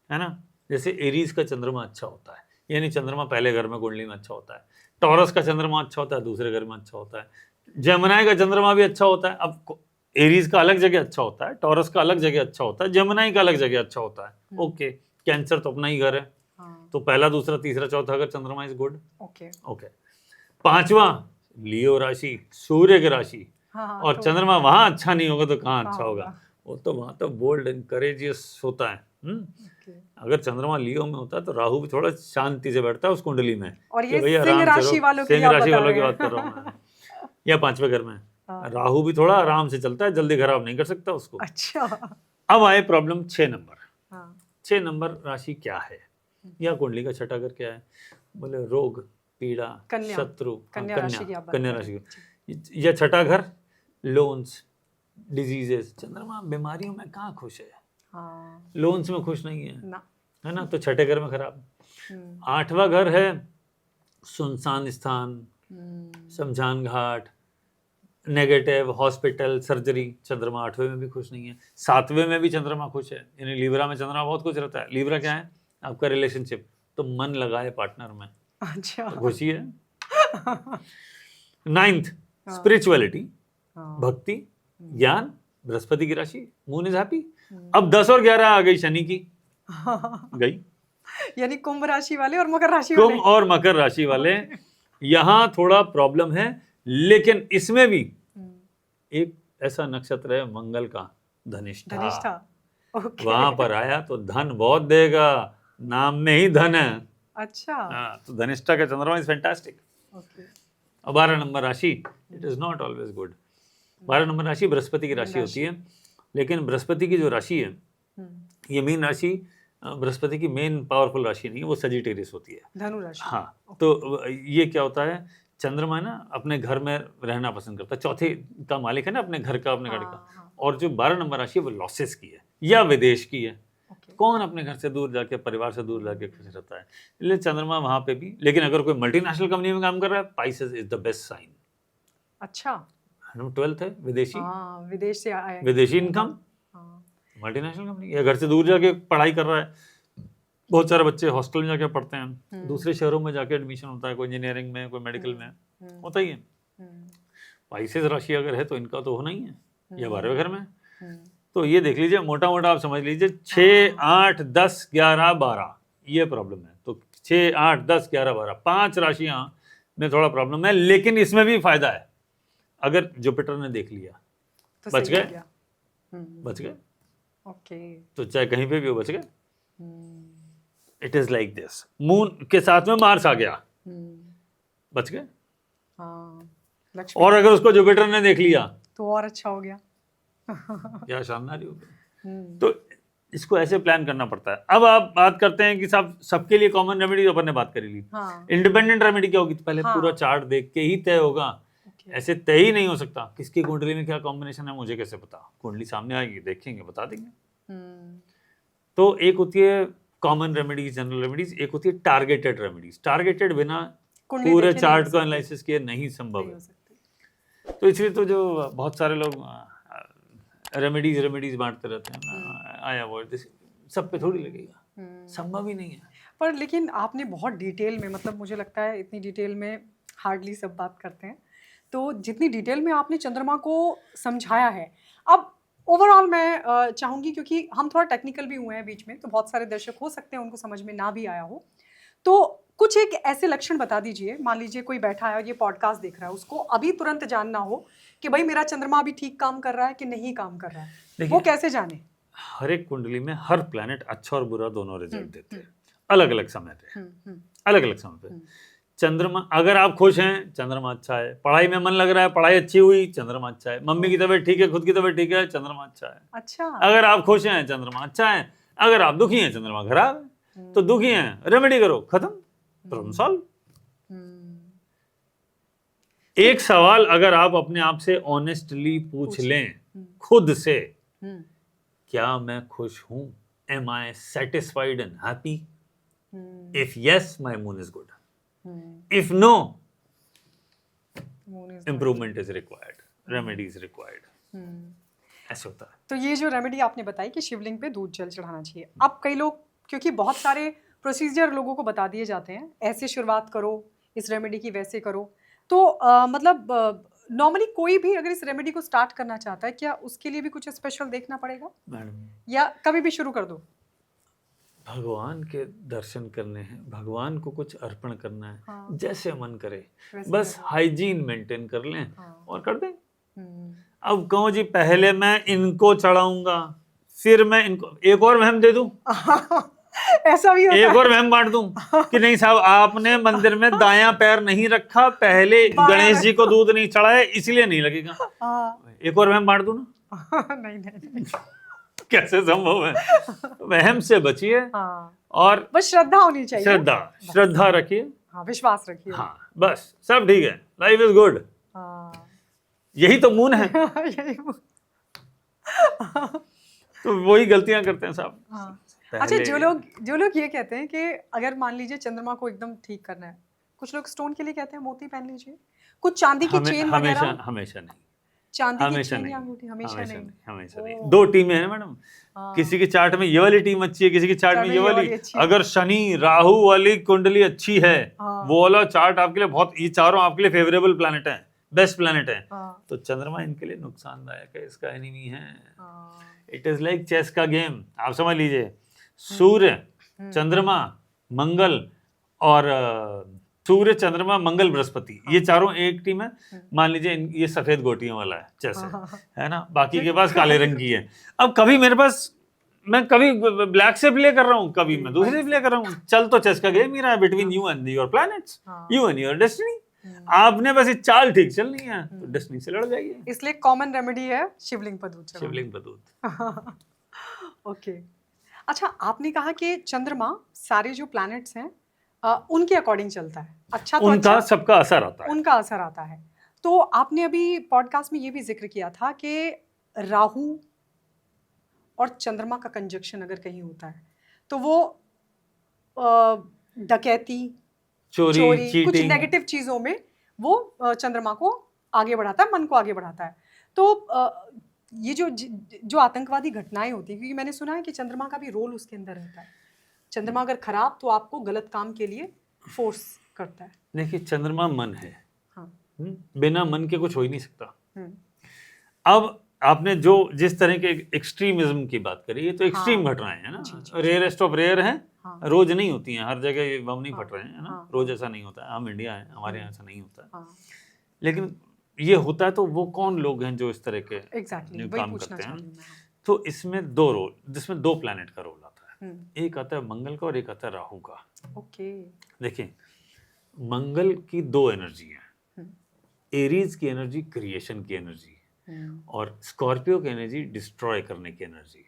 है ना। जैसे एरीज का चंद्रमा अच्छा होता है, यानी चंद्रमा पहले घर में कुंडली में अच्छा होता है। टॉरस का चंद्रमा अच्छा होता है, दूसरे घर में अच्छा होता है। जेमिनी का चंद्रमा भी अच्छा होता है। अब एरीज का अलग जगह अच्छा होता है, टॉरस का अलग जगह अच्छा होता है, जेमिनी का अलग जगह अच्छा होता है। ओके, कैंसर तो अपना ही घर है, तो पहला, दूसरा, तीसरा, चौथा अगर चंद्रमा इज गुड। ओके, 5वां लियो राशि, सूर्य की राशि, और चंद्रमा वहां अच्छा नहीं होगा तो कहाँ अच्छा होगा, वो तो वहां तो बोल्ड एंड करेजियस होता है। अगर चंद्रमा लियो में होता है तो राहु भी थोड़ा शांति से बैठता है उस कुंडली में, और ये सिंह राशि वालों की बात कर रहा हूँ मैं, या 5वें घर में राहु भी थोड़ा आराम से चलता है, जल्दी खराब नहीं कर सकता उसको। अच्छा, अब आए प्रॉब्लम 6 नंबर। 6 नंबर राशि क्या है, या कुंडली का छठा घर क्या है? बोले रोग, पीड़ा, कन्या। शत्रु, कन्या राशि की आप बात कन्या कर राशि रहे की। या छठा घर लोन्स, डिजीजेस। चंद्रमा बीमारियों में कहाँ खुश है, हाँ लोन्स में खुश नहीं है, ना। है ना, तो छठे घर में खराब। हम्म, आठवां घर है सुनसान स्थान, हम्म, शमशान घाट, नेगेटिव, हॉस्पिटल, सर्जरी। चंद्रमा आठवें में भी खुश नहीं है। सातवें में भी चंद्रमा खुश है, यानी लीब्रा में चंद्रमा बहुत खुश रहता है। लीब्रा क्या है, आपका रिलेशनशिप, तो मन लगाए पार्टनर में, अच्छा। तो खुशी है। नाइन्थ हाँ। स्पिरिचुअलिटी, हाँ, भक्ति, ज्ञान, बृहस्पति की राशि, मून इज हैप्पी। हम्म। अब 10 और 11 आ गई शनि की, गई। यानी कुंभ राशि वाले और मकर राशि कुंभ वाले। और मकर राशि वाले, यहाँ थोड़ा प्रॉब्लम है, लेकिन इसमें भी हम्म, एक ऐसा नक्षत्र है मंगल का, धनिष्ठा। धनिष्ठा। ओके। वहां पर आया तो धन बहुत देगा, नाम में ही धन है। अच्छा। हाँ, तो धनिष्ठा का चंद्रमा इज फैंटास्टिक। ओके। और 12 नंबर राशि, it is not always good. 12 number राशि बृहस्पति की राशि होती है, लेकिन बृहस्पति की जो राशि है, ये मीन राशि बृहस्पति की मेन पावरफुल राशि नहीं है, वो सजिटेरियस होती है, धनु राशि। हाँ। तो ये क्या होता है, चंद्रमा ना अपने घर में रहना पसंद करता है, चौथे का मालिक है ना अपने घर का, अपने घर का। हाँ, और जो 12 नंबर राशि है वो लॉसेस की है या विदेश की है। ओके। कौन अपने घर से दूर जाके, परिवार से दूर जाके खुश रहता है, इसलिए चंद्रमा वहां पे भी। लेकिन अगर कोई मल्टीनेशनल कंपनी में काम कर रहा है, pieces is the best sign. अच्छा। 12th है विदेशी, हाँ, विदेश से आया। विदेशी इनकम, हाँ, मल्टीनेशनल कंपनी, या घर से दूर जाके पढ़ाई कर रहा है। बहुत सारे बच्चे हॉस्टल में जाके पढ़ते हैं, दूसरे शहरों में जाके एडमिशन होता है, कोई इंजीनियरिंग में, कोई मेडिकल में, होता ही है। पाइसेस राशि अगर है तो इनका तो होना ही है, या 12वें घर में। तो ये देख लीजिए, मोटा मोटा आप समझ लीजिए 6, 8, 10, 11, 12 ये प्रॉब्लम है। तो 6, 8, 10, 11, 12 5 राशियां में थोड़ा प्रॉब्लम है, लेकिन इसमें भी फायदा है। अगर जुपिटर ने देख लिया तो बच सही हो गए, गया। बच गए, ओके। तो चाहे कहीं पे भी हो बच गए। It is like this. Moon के साथ में मार्स आ गया, बच गए। हाँ, लक्ष्मी। और अगर उसको जुपिटर ने देख लिया तो और अच्छा हो गया। क्या शानदार ही हो गया। तो इसको ऐसे प्लान करना पड़ता है। अब आप बात करते हैं कि सब सबके लिए कॉमन रेमेडी अपन ने बात कर ली। हाँ, इंडिपेंडेंट रेमेडी क्या होगी, तो पहले हाँ। पूरा चार्ट देख के ही तय होगा। ओके। ऐसे तय ही नहीं हो सकता। किसकी कुंडली में क्या कॉम्बिनेशन है मुझे कैसे पता, कुंडली सामने आएगी, देखेंगे, बता देंगे। तो एक होती है कॉमन रेमेडीज, जनरल रेमेडीज, एक होती है टारगेटेड रेमेडीज। टारगेटेड बिना कुंडली पूरे देखे नहीं चार्ट हो को सकती। एनालिसिस किए नहीं संभव नहीं है। हो सकती। तो इसलिए तो जो बहुत सारे लोग रेमेडीज बांटते रहते हैं ना, आई अवॉइड दिस, सब पे थोड़ी लगेगा, संभव ही नहीं है। पर लेकिन आपने बहुत डिटेल में, मतलब मुझे लगता है इतनी डिटेल में हार्डली सब बात करते हैं, तो जितनी डिटेल में आपने चंद्रमा को समझाया है, अब ओवरऑल मैं चाहूँगी, क्योंकि हम थोड़ा टेक्निकल भी हुए हैं बीच में, तो बहुत सारे दर्शक हो सकते हैं उनको समझ में ना भी आया हो, तो कुछ एक ऐसे लक्षण बता दीजिए। मान लीजिए कोई बैठा है और ये पॉडकास्ट देख रहा है, उसको अभी तुरंत जानना हो कि भाई मेरा चंद्रमा अभी ठीक काम कर रहा है कि नहीं काम कर रहा है, वो कैसे जाने? हर एक कुंडली में हर प्लैनेट अच्छा और बुरा दोनों रिजल्ट देते हैं, अलग अलग समय पे, अलग अलग समय पे। चंद्रमा, अगर आप खुश हैं, चंद्रमा अच्छा है। पढ़ाई में मन लग रहा है, पढ़ाई अच्छी हुई, चंद्रमा अच्छा है। मम्मी की तबीयत ठीक है, खुद की तबीयत ठीक है, चंद्रमा अच्छा है। अच्छा। अगर आप खुश हैं, चंद्रमा अच्छा है। अगर आप दुखी हैं, चंद्रमा खराब है। तो दुखी हैं, रेमेडी करो, खत्म, प्रॉब्लम सॉल्व। एक सवाल अगर आप अपने आप से ऑनेस्टली पूछ लें खुद से, क्या मैं खुश हूं? Am I satisfied and happy? If yes, my moon is good. If no, improvement is required, remedy is required. ऐसे होता है। तो ये जो रेमेडी आपने बताई कि शिवलिंग पे दूध जल चढ़ाना चाहिए, अब कई लोग, क्योंकि बहुत सारे प्रोसीजर लोगों को बता दिए जाते हैं, ऐसे शुरुआत करो इस रेमेडी की, वैसे करो, तो मतलब नॉर्मली कोई भी अगर इस रेमेडी को स्टार्ट करना चाहता है, क्या उसके लिए भी कुछ स्पेशल देखना पड़ेगा मैडम, या कभी भी शुरू कर दो? भगवान के दर्शन करने हैं, भगवान को कुछ अर्पण करना है, हाँ। जैसे मन करे, वैसे बस करो। हाइजीन मेंटेन कर लें, हाँ। और कर दें। अब कहूँ जी पहले मैं इनको चढ़ाऊंगा, फिर मैं इनको, एक और वहम दे दूं, ऐसा भी होता एक है? और वहम बांट दूं कि नहीं साहब, आपने मंदिर में दायां पैर नहीं रखा, पहले गणेश जी को दूध नहीं चढ़ाया, इसलिए नहीं लगेगा। हाँ। एक और वहम बांट दूं ना? नहीं नहीं नहीं। कैसे संभव है? वहम से बचिए, हाँ, और बस श्रद्धा होनी चाहिए। श्रद्धा रखिए, हाँ, विश्वास रखिए। हाँ बस सब ठीक है, लाइफ इज गुड। हाँ यही तो मून है। यही वो। तो वही गलतियां करते हैं साहब। हाँ। अच्छा, जो लोग ये कहते हैं कि अगर मान लीजिए चंद्रमा को एकदम ठीक करना है, कुछ लोग स्टोन के लिए कहते हैं मोती पहन लीजिए, कुछ चांदी की चेन हमेशा वगैरह। हमेशा नहीं, चांदी की हमेशा चेन नहीं, या अंगूठी हमेशा नहीं। हमेशा नहीं। ओह। 2 टीमें हैं मैडम, हाँ। किसी के चार्ट में ये वाली टीम अच्छी है, किसी के चार्ट में ये वाली। अच्छी है। अगर शनि राहु वाली कुंडली अच्छी है, हाँ। वो वाला चार्ट आपके लिए बहुत, ये चारों आपके लिए फेवरेबल प्लैनेट है, बेस्ट प्लैनेट है। हाँ। तो चंद्रमा इनके लिए नुकसानदायक है, इसका एनिमी है। हाँ। इट इज लाइक चेस का गेम, आप समझ लीजिए। सूर्य, चंद्रमा, मंगल और सूर्य, चंद्रमा, मंगल, बृहस्पति, ये चारों एक टीम है। मान लीजिए ये सफेद गोटियों वाला है चेस है ना, बाकी के पास काले रंग की है। अब कभी मेरे पास, मैं कभी ब्लैक से प्ले कर रहा हूँ, कभी मैं दूसरे से प्ले कर रहा हूँ। चल तो चेस का गेम ही रहा है between you and your planets, you and your destiny. आपने बस ये चाल ठीक चलनी है तो डेस्टिनी से लड़ जाइए। इसलिए कॉमन रेमेडी है शिवलिंग पर दूध चढ़ाना। शिवलिंग पर दूध। ओके। अच्छा, आपने कहा कि चंद्रमा सारे जो प्लैनेट्स हैं उनके अकॉर्डिंग चलता है। अच्छा, तो उनका अच्छा, सबका असर आता है, उनका असर आता है। तो आपने अभी पॉडकास्ट में ये भी जिक्र किया था कि राहु और चंद्रमा का कंजक्शन अगर कहीं होता है तो वो डकैती, चोरी, कुछ नेगेटिव चीजों में वो चंद्रमा को आगे बढ़ाता है, मन को आगे बढ़ाता है। तो ये जो आतंकवादी घटनाएं होती है, क्योंकि मैंने सुना है कि चंद्रमा का भी रोल उसके अंदर रहता है। चंद्रमा अगर खराब तो आपको गलत काम के लिए फोर्स करता है। देखिए चंद्रमा मन है। हाँ। बिना मन के कुछ हो ही नहीं सकता। अब आपने जो जिस तरह के एक्सट्रीमिज्म की बात करी, ये तो एक्सट्रीम घटनाएं है ना, रेयरेस्ट ऑफ रेयर है। रोज नहीं होती हैं, हर जगह ये बम नहीं फट रहे हैं, है ना, रोज ऐसा नहीं होता है। हम इंडिया है, हमारे यहाँ ऐसा नहीं होता है। लेकिन ये होता है तो वो कौन लोग हैं जो इस तरह के काम करते हैं। तो इसमें 2 रोल, जिसमें 2 प्लैनेट का रोल आता है। एक आता है मंगल का और एक आता है राहु का। ओके। देखिए मंगल की 2 एनर्जी है, एरीज की एनर्जी क्रिएशन की एनर्जी, और स्कॉर्पियो की एनर्जी डिस्ट्रॉय करने की एनर्जी।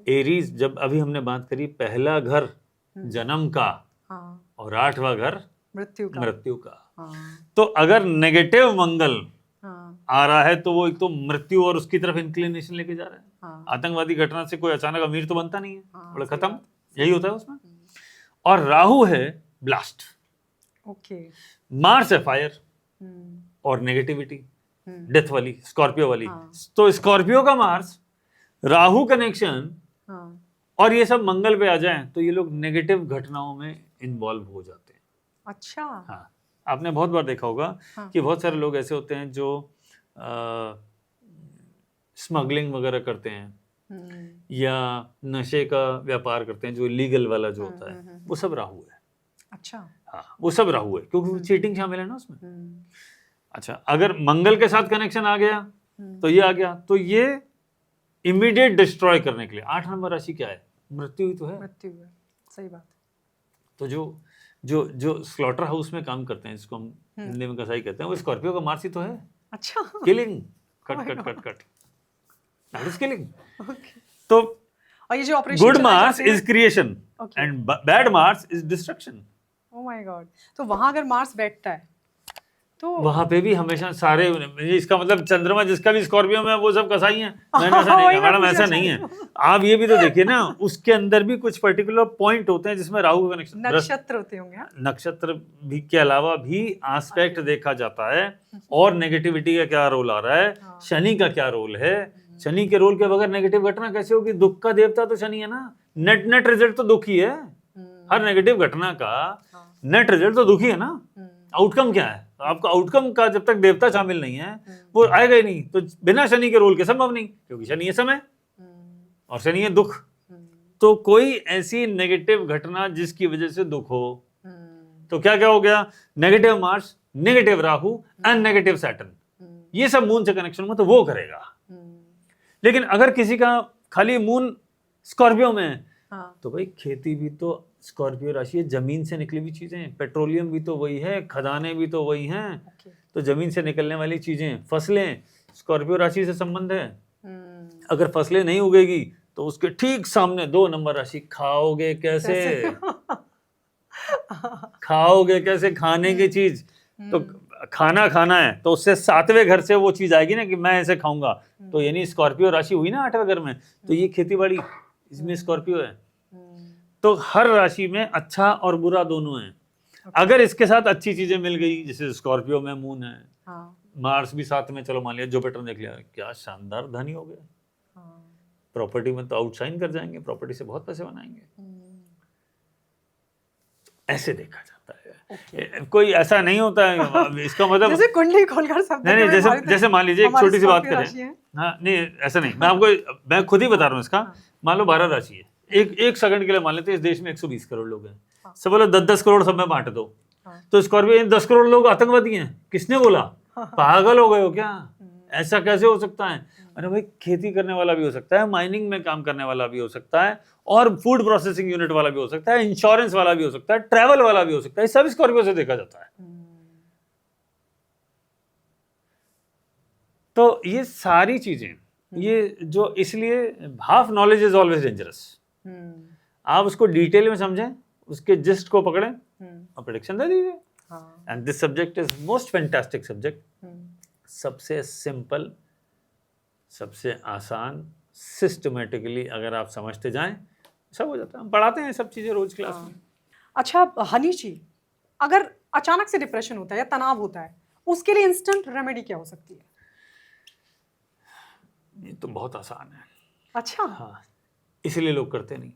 एरीज, जब अभी हमने बात करी, पहला घर जन्म का और 8वां घर मृत्यु का। तो अगर नेगेटिव मंगल आ रहा है तो वो एक तो मृत्यु और उसकी तरफ इंक्लिनेशन लेके जा रहा है। आतंकवादी घटना से कोई अचानक अमीर तो बनता नहीं है, बोले खत्म, यही होता है उसमें। और राहु है ब्लास्ट, मार्स है फायर और नेगेटिविटी, डेथ वाली, स्कॉर्पियो वाली। तो स्कॉर्पियो का मार्स, राहु कनेक्शन और ये सब मंगल पे आ जाएं तो ये लोग नेगेटिव घटनाओं में इन्वॉल्व हो जाते हैं। अच्छा। हाँ, आपने बहुत बार देखा होगा कि बहुत सारे लोग ऐसे होते हैं जो स्मगलिंग वगैरह करते हैं या नशे का व्यापार करते हैं, जो लीगल वाला जो होता है, वो सब राहु है। अच्छा। हाँ, वो सब राहु है, क्योंकि चीटिंग शामिल है ना उसमें। अच्छा, अगर मंगल के साथ कनेक्शन आ गया तो ये आ गया, तो ये इमीडिएट डिस्ट्रॉय करने के लिए। 8 नंबर राशि क्या है? मृत्यु ही तो है। मृत्यु है, सही बात। तो जो स्लॉटर हाउस में काम करते हैं, जिसको हम हिंदी में कसाई कहते हैं, वो स्कॉर्पियो का मार्स ही तो है। अच्छा। Killing, cut cut cut cut, that is killing. तो और ये जो operation good Mars is creation and bad Mars is destruction. Oh my God. तो वहां अगर मार्स बैठता है तो वहां पे भी हमेशा सारे, इसका मतलब चंद्रमा जिसका भी स्कॉर्पियो में है वो सब कसाई हैं। मैंने ऐसा नहीं कहा मैडम, ऐसा नहीं है। आप ये भी तो देखिए ना, उसके अंदर भी कुछ पर्टिकुलर पॉइंट होते हैं जिसमें राहु का कनेक्शन, नक्षत्र होते होंगे। नक्षत्र भी के अलावा भी एस्पेक्ट देखा जाता है, और नेगेटिविटी का क्या रोल आ रहा है, शनि का क्या रोल है। शनि के रोल के बगैर नेगेटिव घटना कैसे होगी? दुख का देवता तो शनि है ना, नेट रिजल्ट तो दुख ही है। हर नेगेटिव घटना का नेट रिजल्ट तो दुख ही है ना। आउटकम क्या है? तो आपका आउटकम का जब तक देवता शामिल नहीं है वो आएगा ही नहीं। तो बिना शनि के रोल के संभव नहीं, क्योंकि शनि है समय और शनि है दुख। तो कोई ऐसी नेगेटिव घटना जिसकी वजह से दुख हो, तो क्या क्या हो गया? Negative Mars, negative Rahu and negative Saturn, ये सब मून से कनेक्शन में तो वो करेगा। लेकिन अगर किसी का खाली मून स्कॉर्पियो में है, तो भाई खेती भी तो स्कॉर्पियो राशि है, जमीन से निकली हुई चीजें, पेट्रोलियम भी तो वही है, खदानें भी तो वही हैं। तो जमीन से निकलने वाली चीजें, फसलें, स्कॉर्पियो राशि से संबंध है। अगर फसलें नहीं उगेगी तो उसके ठीक सामने 2 नंबर राशि, खाओगे कैसे? खाओगे कैसे, खाने की चीज तो खाना है तो उससे 7वें घर से वो चीज आएगी ना कि मैं ऐसे खाऊंगा। तो यानी स्कॉर्पियो राशि हुई ना 8वें घर में, तो ये खेती बाड़ी इसमें स्कॉर्पियो है। तो हर राशि में अच्छा और बुरा दोनों है। अगर इसके साथ अच्छी चीजें मिल गई, जैसे स्कॉर्पियो में मून है, मार्स भी साथ में, चलो मान लिया जुपिटर देख लिया, क्या शानदार धनी हो गए। प्रॉपर्टी में तो आउटशाइन कर जाएंगे, प्रॉपर्टी से बहुत पैसे बनाएंगे। ऐसे देखा जाता है, कोई ऐसा नहीं होता है। इसका मतलब जैसे कुंडली खोलकर सब नहीं, जैसे मान लीजिए एक छोटी सी बात करें। हाँ नहीं, ऐसा नहीं, मैं खुद ही बता रहा हूँ इसका। मान लो 12 राशि है, एक सेकंड के लिए मान लेते हैं इस देश में 120 करोड़ लोग हैं, सब बोलो 10-10 करोड़ सब में बांट दो, तो स्कॉर्पियो 10 करोड़ लोग आतंकवादी हैं, किसने बोला? पागल हो गए हो क्या? ऐसा कैसे हो सकता है? अरे भाई, खेती करने वाला भी हो सकता है, माइनिंग में काम करने वाला भी हो सकता है, और फूड प्रोसेसिंग यूनिट वाला भी हो सकता है, इंश्योरेंस वाला भी हो सकता है, ट्रैवल वाला भी हो सकता है, सब स्कॉर्पियो से देखा जाता है। तो ये सारी चीजें, ये जो, इसलिए half knowledge is always dangerous. आप उसको डिटेल में समझें, उसके जिस्ट को पकड़ें और प्रेडिक्शन दे दीजिए। And this subject is most fantastic subject. सबसे सिंपल, सबसे आसान, सिस्टमेटिकली अगर आप समझते जाएं सब हो जाता है। हम पढ़ाते हैं सब चीजें रोज क्लास में। अच्छा हनी जी, अगर अचानक से डिप्रेशन होता है या तनाव होता है, उसके लिए इंस्टेंट रेमेडी क्या हो सकती है? ये तो बहुत आसान है। अच्छा। हाँ, इसलिए लोग करते नहीं।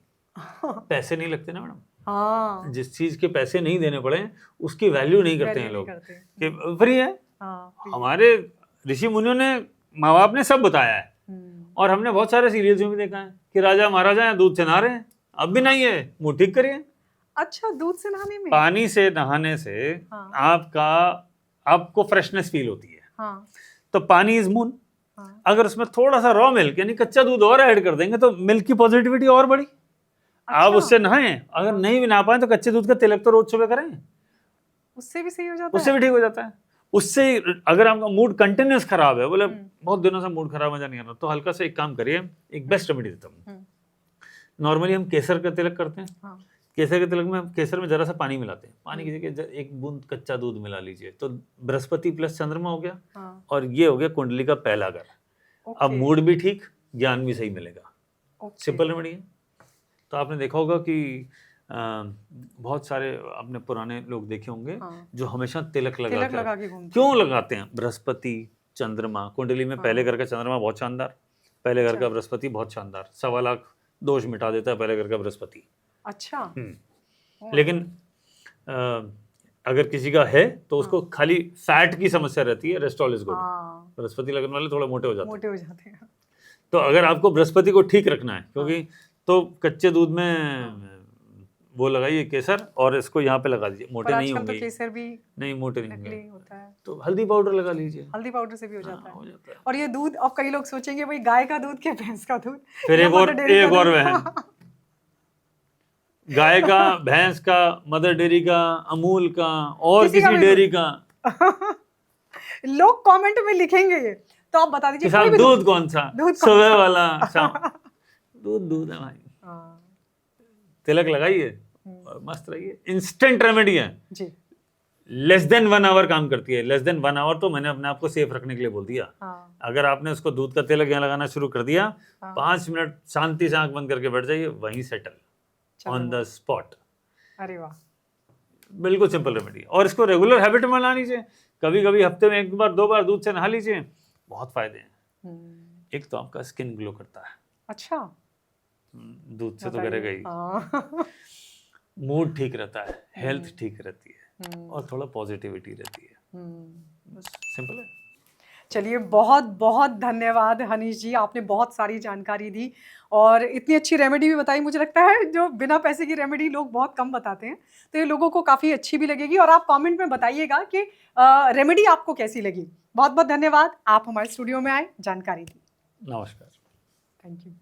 पैसे नहीं लगते ना मैडम। हाँ, जिस चीज के पैसे नहीं देने पड़े उसकी वैल्यू नहीं करते हैं लोग, कि फ्री है। हमारे ऋषि मुनियों ने, माँ बाप ने सब बताया है, और हमने बहुत सारे सीरियल्स में भी देखा है कि राजा महाराजा हैं, दूध से नहा रहे हैं, अब भी नहीं है, मुंह ठीक करिए। अच्छा, दूध से नहाने में? पानी से नहाने से आपको फ्रेशनेस फील होती है। तो पानी इज मून। अगर उसमें थोड़ा सा रॉ मिल्क यानी कच्चा दूध और ऐड कर देंगे तो मिल्क की पॉजिटिविटी और बढ़ी। आप उससे नहाएं, अगर नहीं भी नहा पाए तो कच्चे दूध का तिलक तो रोज सुबह करें, उससे भी सही हो जाता है, उससे भी ठीक हो जाता है। उससे अगर आपका मूड कंटिन्यूस खराब है, बोले बहुत दिनों से मूड खराब, मजा नहीं आ रहा, तो हल्का सा एक काम करिए, एक बेस्ट रेमेडी देता हूँ। नॉर्मली हम केसर का तिलक करते हैं। केसर के तिलक में हम केसर में जरा सा पानी मिलाते हैं, पानी की जगह एक बूंद कच्चा दूध मिला लीजिए, तो बृहस्पति प्लस चंद्रमा हो गया, और ये हो गया कुंडली का पहला घर। अब मूड भी ठीक, ज्ञान भी सही मिलेगा। सिंपल रेमेडी है। तो आपने देखा होगा कि बहुत सारे अपने पुराने लोग देखे होंगे जो हमेशा तिलक लगा के क्यों लगाते हैं? बृहस्पति, चंद्रमा, कुंडली में पहले घर का चंद्रमा बहुत शानदार, पहले घर का बृहस्पति बहुत शानदार, 1.25 लाख दोष मिटा देता है पहले घर का बृहस्पति। अच्छा। लेकिन अगर किसी का है तो उसको खाली फैट की समस्या रहती है, rest all is good. Brihaspati लगने वाले थोड़ा मोटे हो जाते हैं। तो अगर आपको बृहस्पति को ठीक रखना है, क्योंकि तो कच्चे दूध में वो लगाइए केसर, और इसको यहाँ पे लगा दीजिए, मोटे नहीं होंगे। तो केसर भी नहीं, मोटे नहीं होता है, तो हल्दी पाउडर लगा लीजिए, हल्दी पाउडर से भी हो जाता है। और ये दूध, अब कई लोग सोचेंगे भाई गाय का दूध क्या भैंस का दूध, फिर एक और बहन, गाय का, भैंस का, मदर डेयरी का, अमूल का, और किसी डेयरी का। लोग कमेंट में लिखेंगे ये, तो आप बता दीजिए दूध कौन सा, सुबह वाला, शाम। दूध है भाई। तिलक लगाइए और मस्त रहिए। इंस्टेंट रेमेडी है जी। लेस देन 1 आवर काम करती है। लेस देन 1 आवर तो मैंने अपने आप को सेफ रखने के लिए बोल दिया। अगर आपने उसको दूध का तिलक यहाँ लगाना शुरू कर दिया, 5 मिनट शांति से आंख बंद करके बैठ जाइए, वहीं सेटल ऑन द स्पॉट। अरे वाह, बिल्कुल सिंपल रेमेडी। और इसको रेगुलर हैबिट में ला लीजिए, कभी कभी हफ्ते में 1 बार 2 बार दूध से नहा लीजिए, बहुत फायदे हैं। एक तो आपका स्किन ग्लो करता है। अच्छा, दूध से तो करेगा ही। मूड ठीक रहता है, हेल्थ ठीक रहती है, और थोड़ा पॉजिटिविटी रहती है। बस सिंपल है। चलिए, बहुत बहुत धन्यवाद हनीश जी, आपने बहुत सारी जानकारी दी और इतनी अच्छी रेमेडी भी बताई। मुझे लगता है जो बिना पैसे की रेमेडी लोग बहुत कम बताते हैं, तो ये लोगों को काफ़ी अच्छी भी लगेगी। और आप कमेंट में बताइएगा कि रेमेडी आपको कैसी लगी। बहुत बहुत धन्यवाद, आप हमारे स्टूडियो में आए, जानकारी दी। नमस्कार, थैंक यू।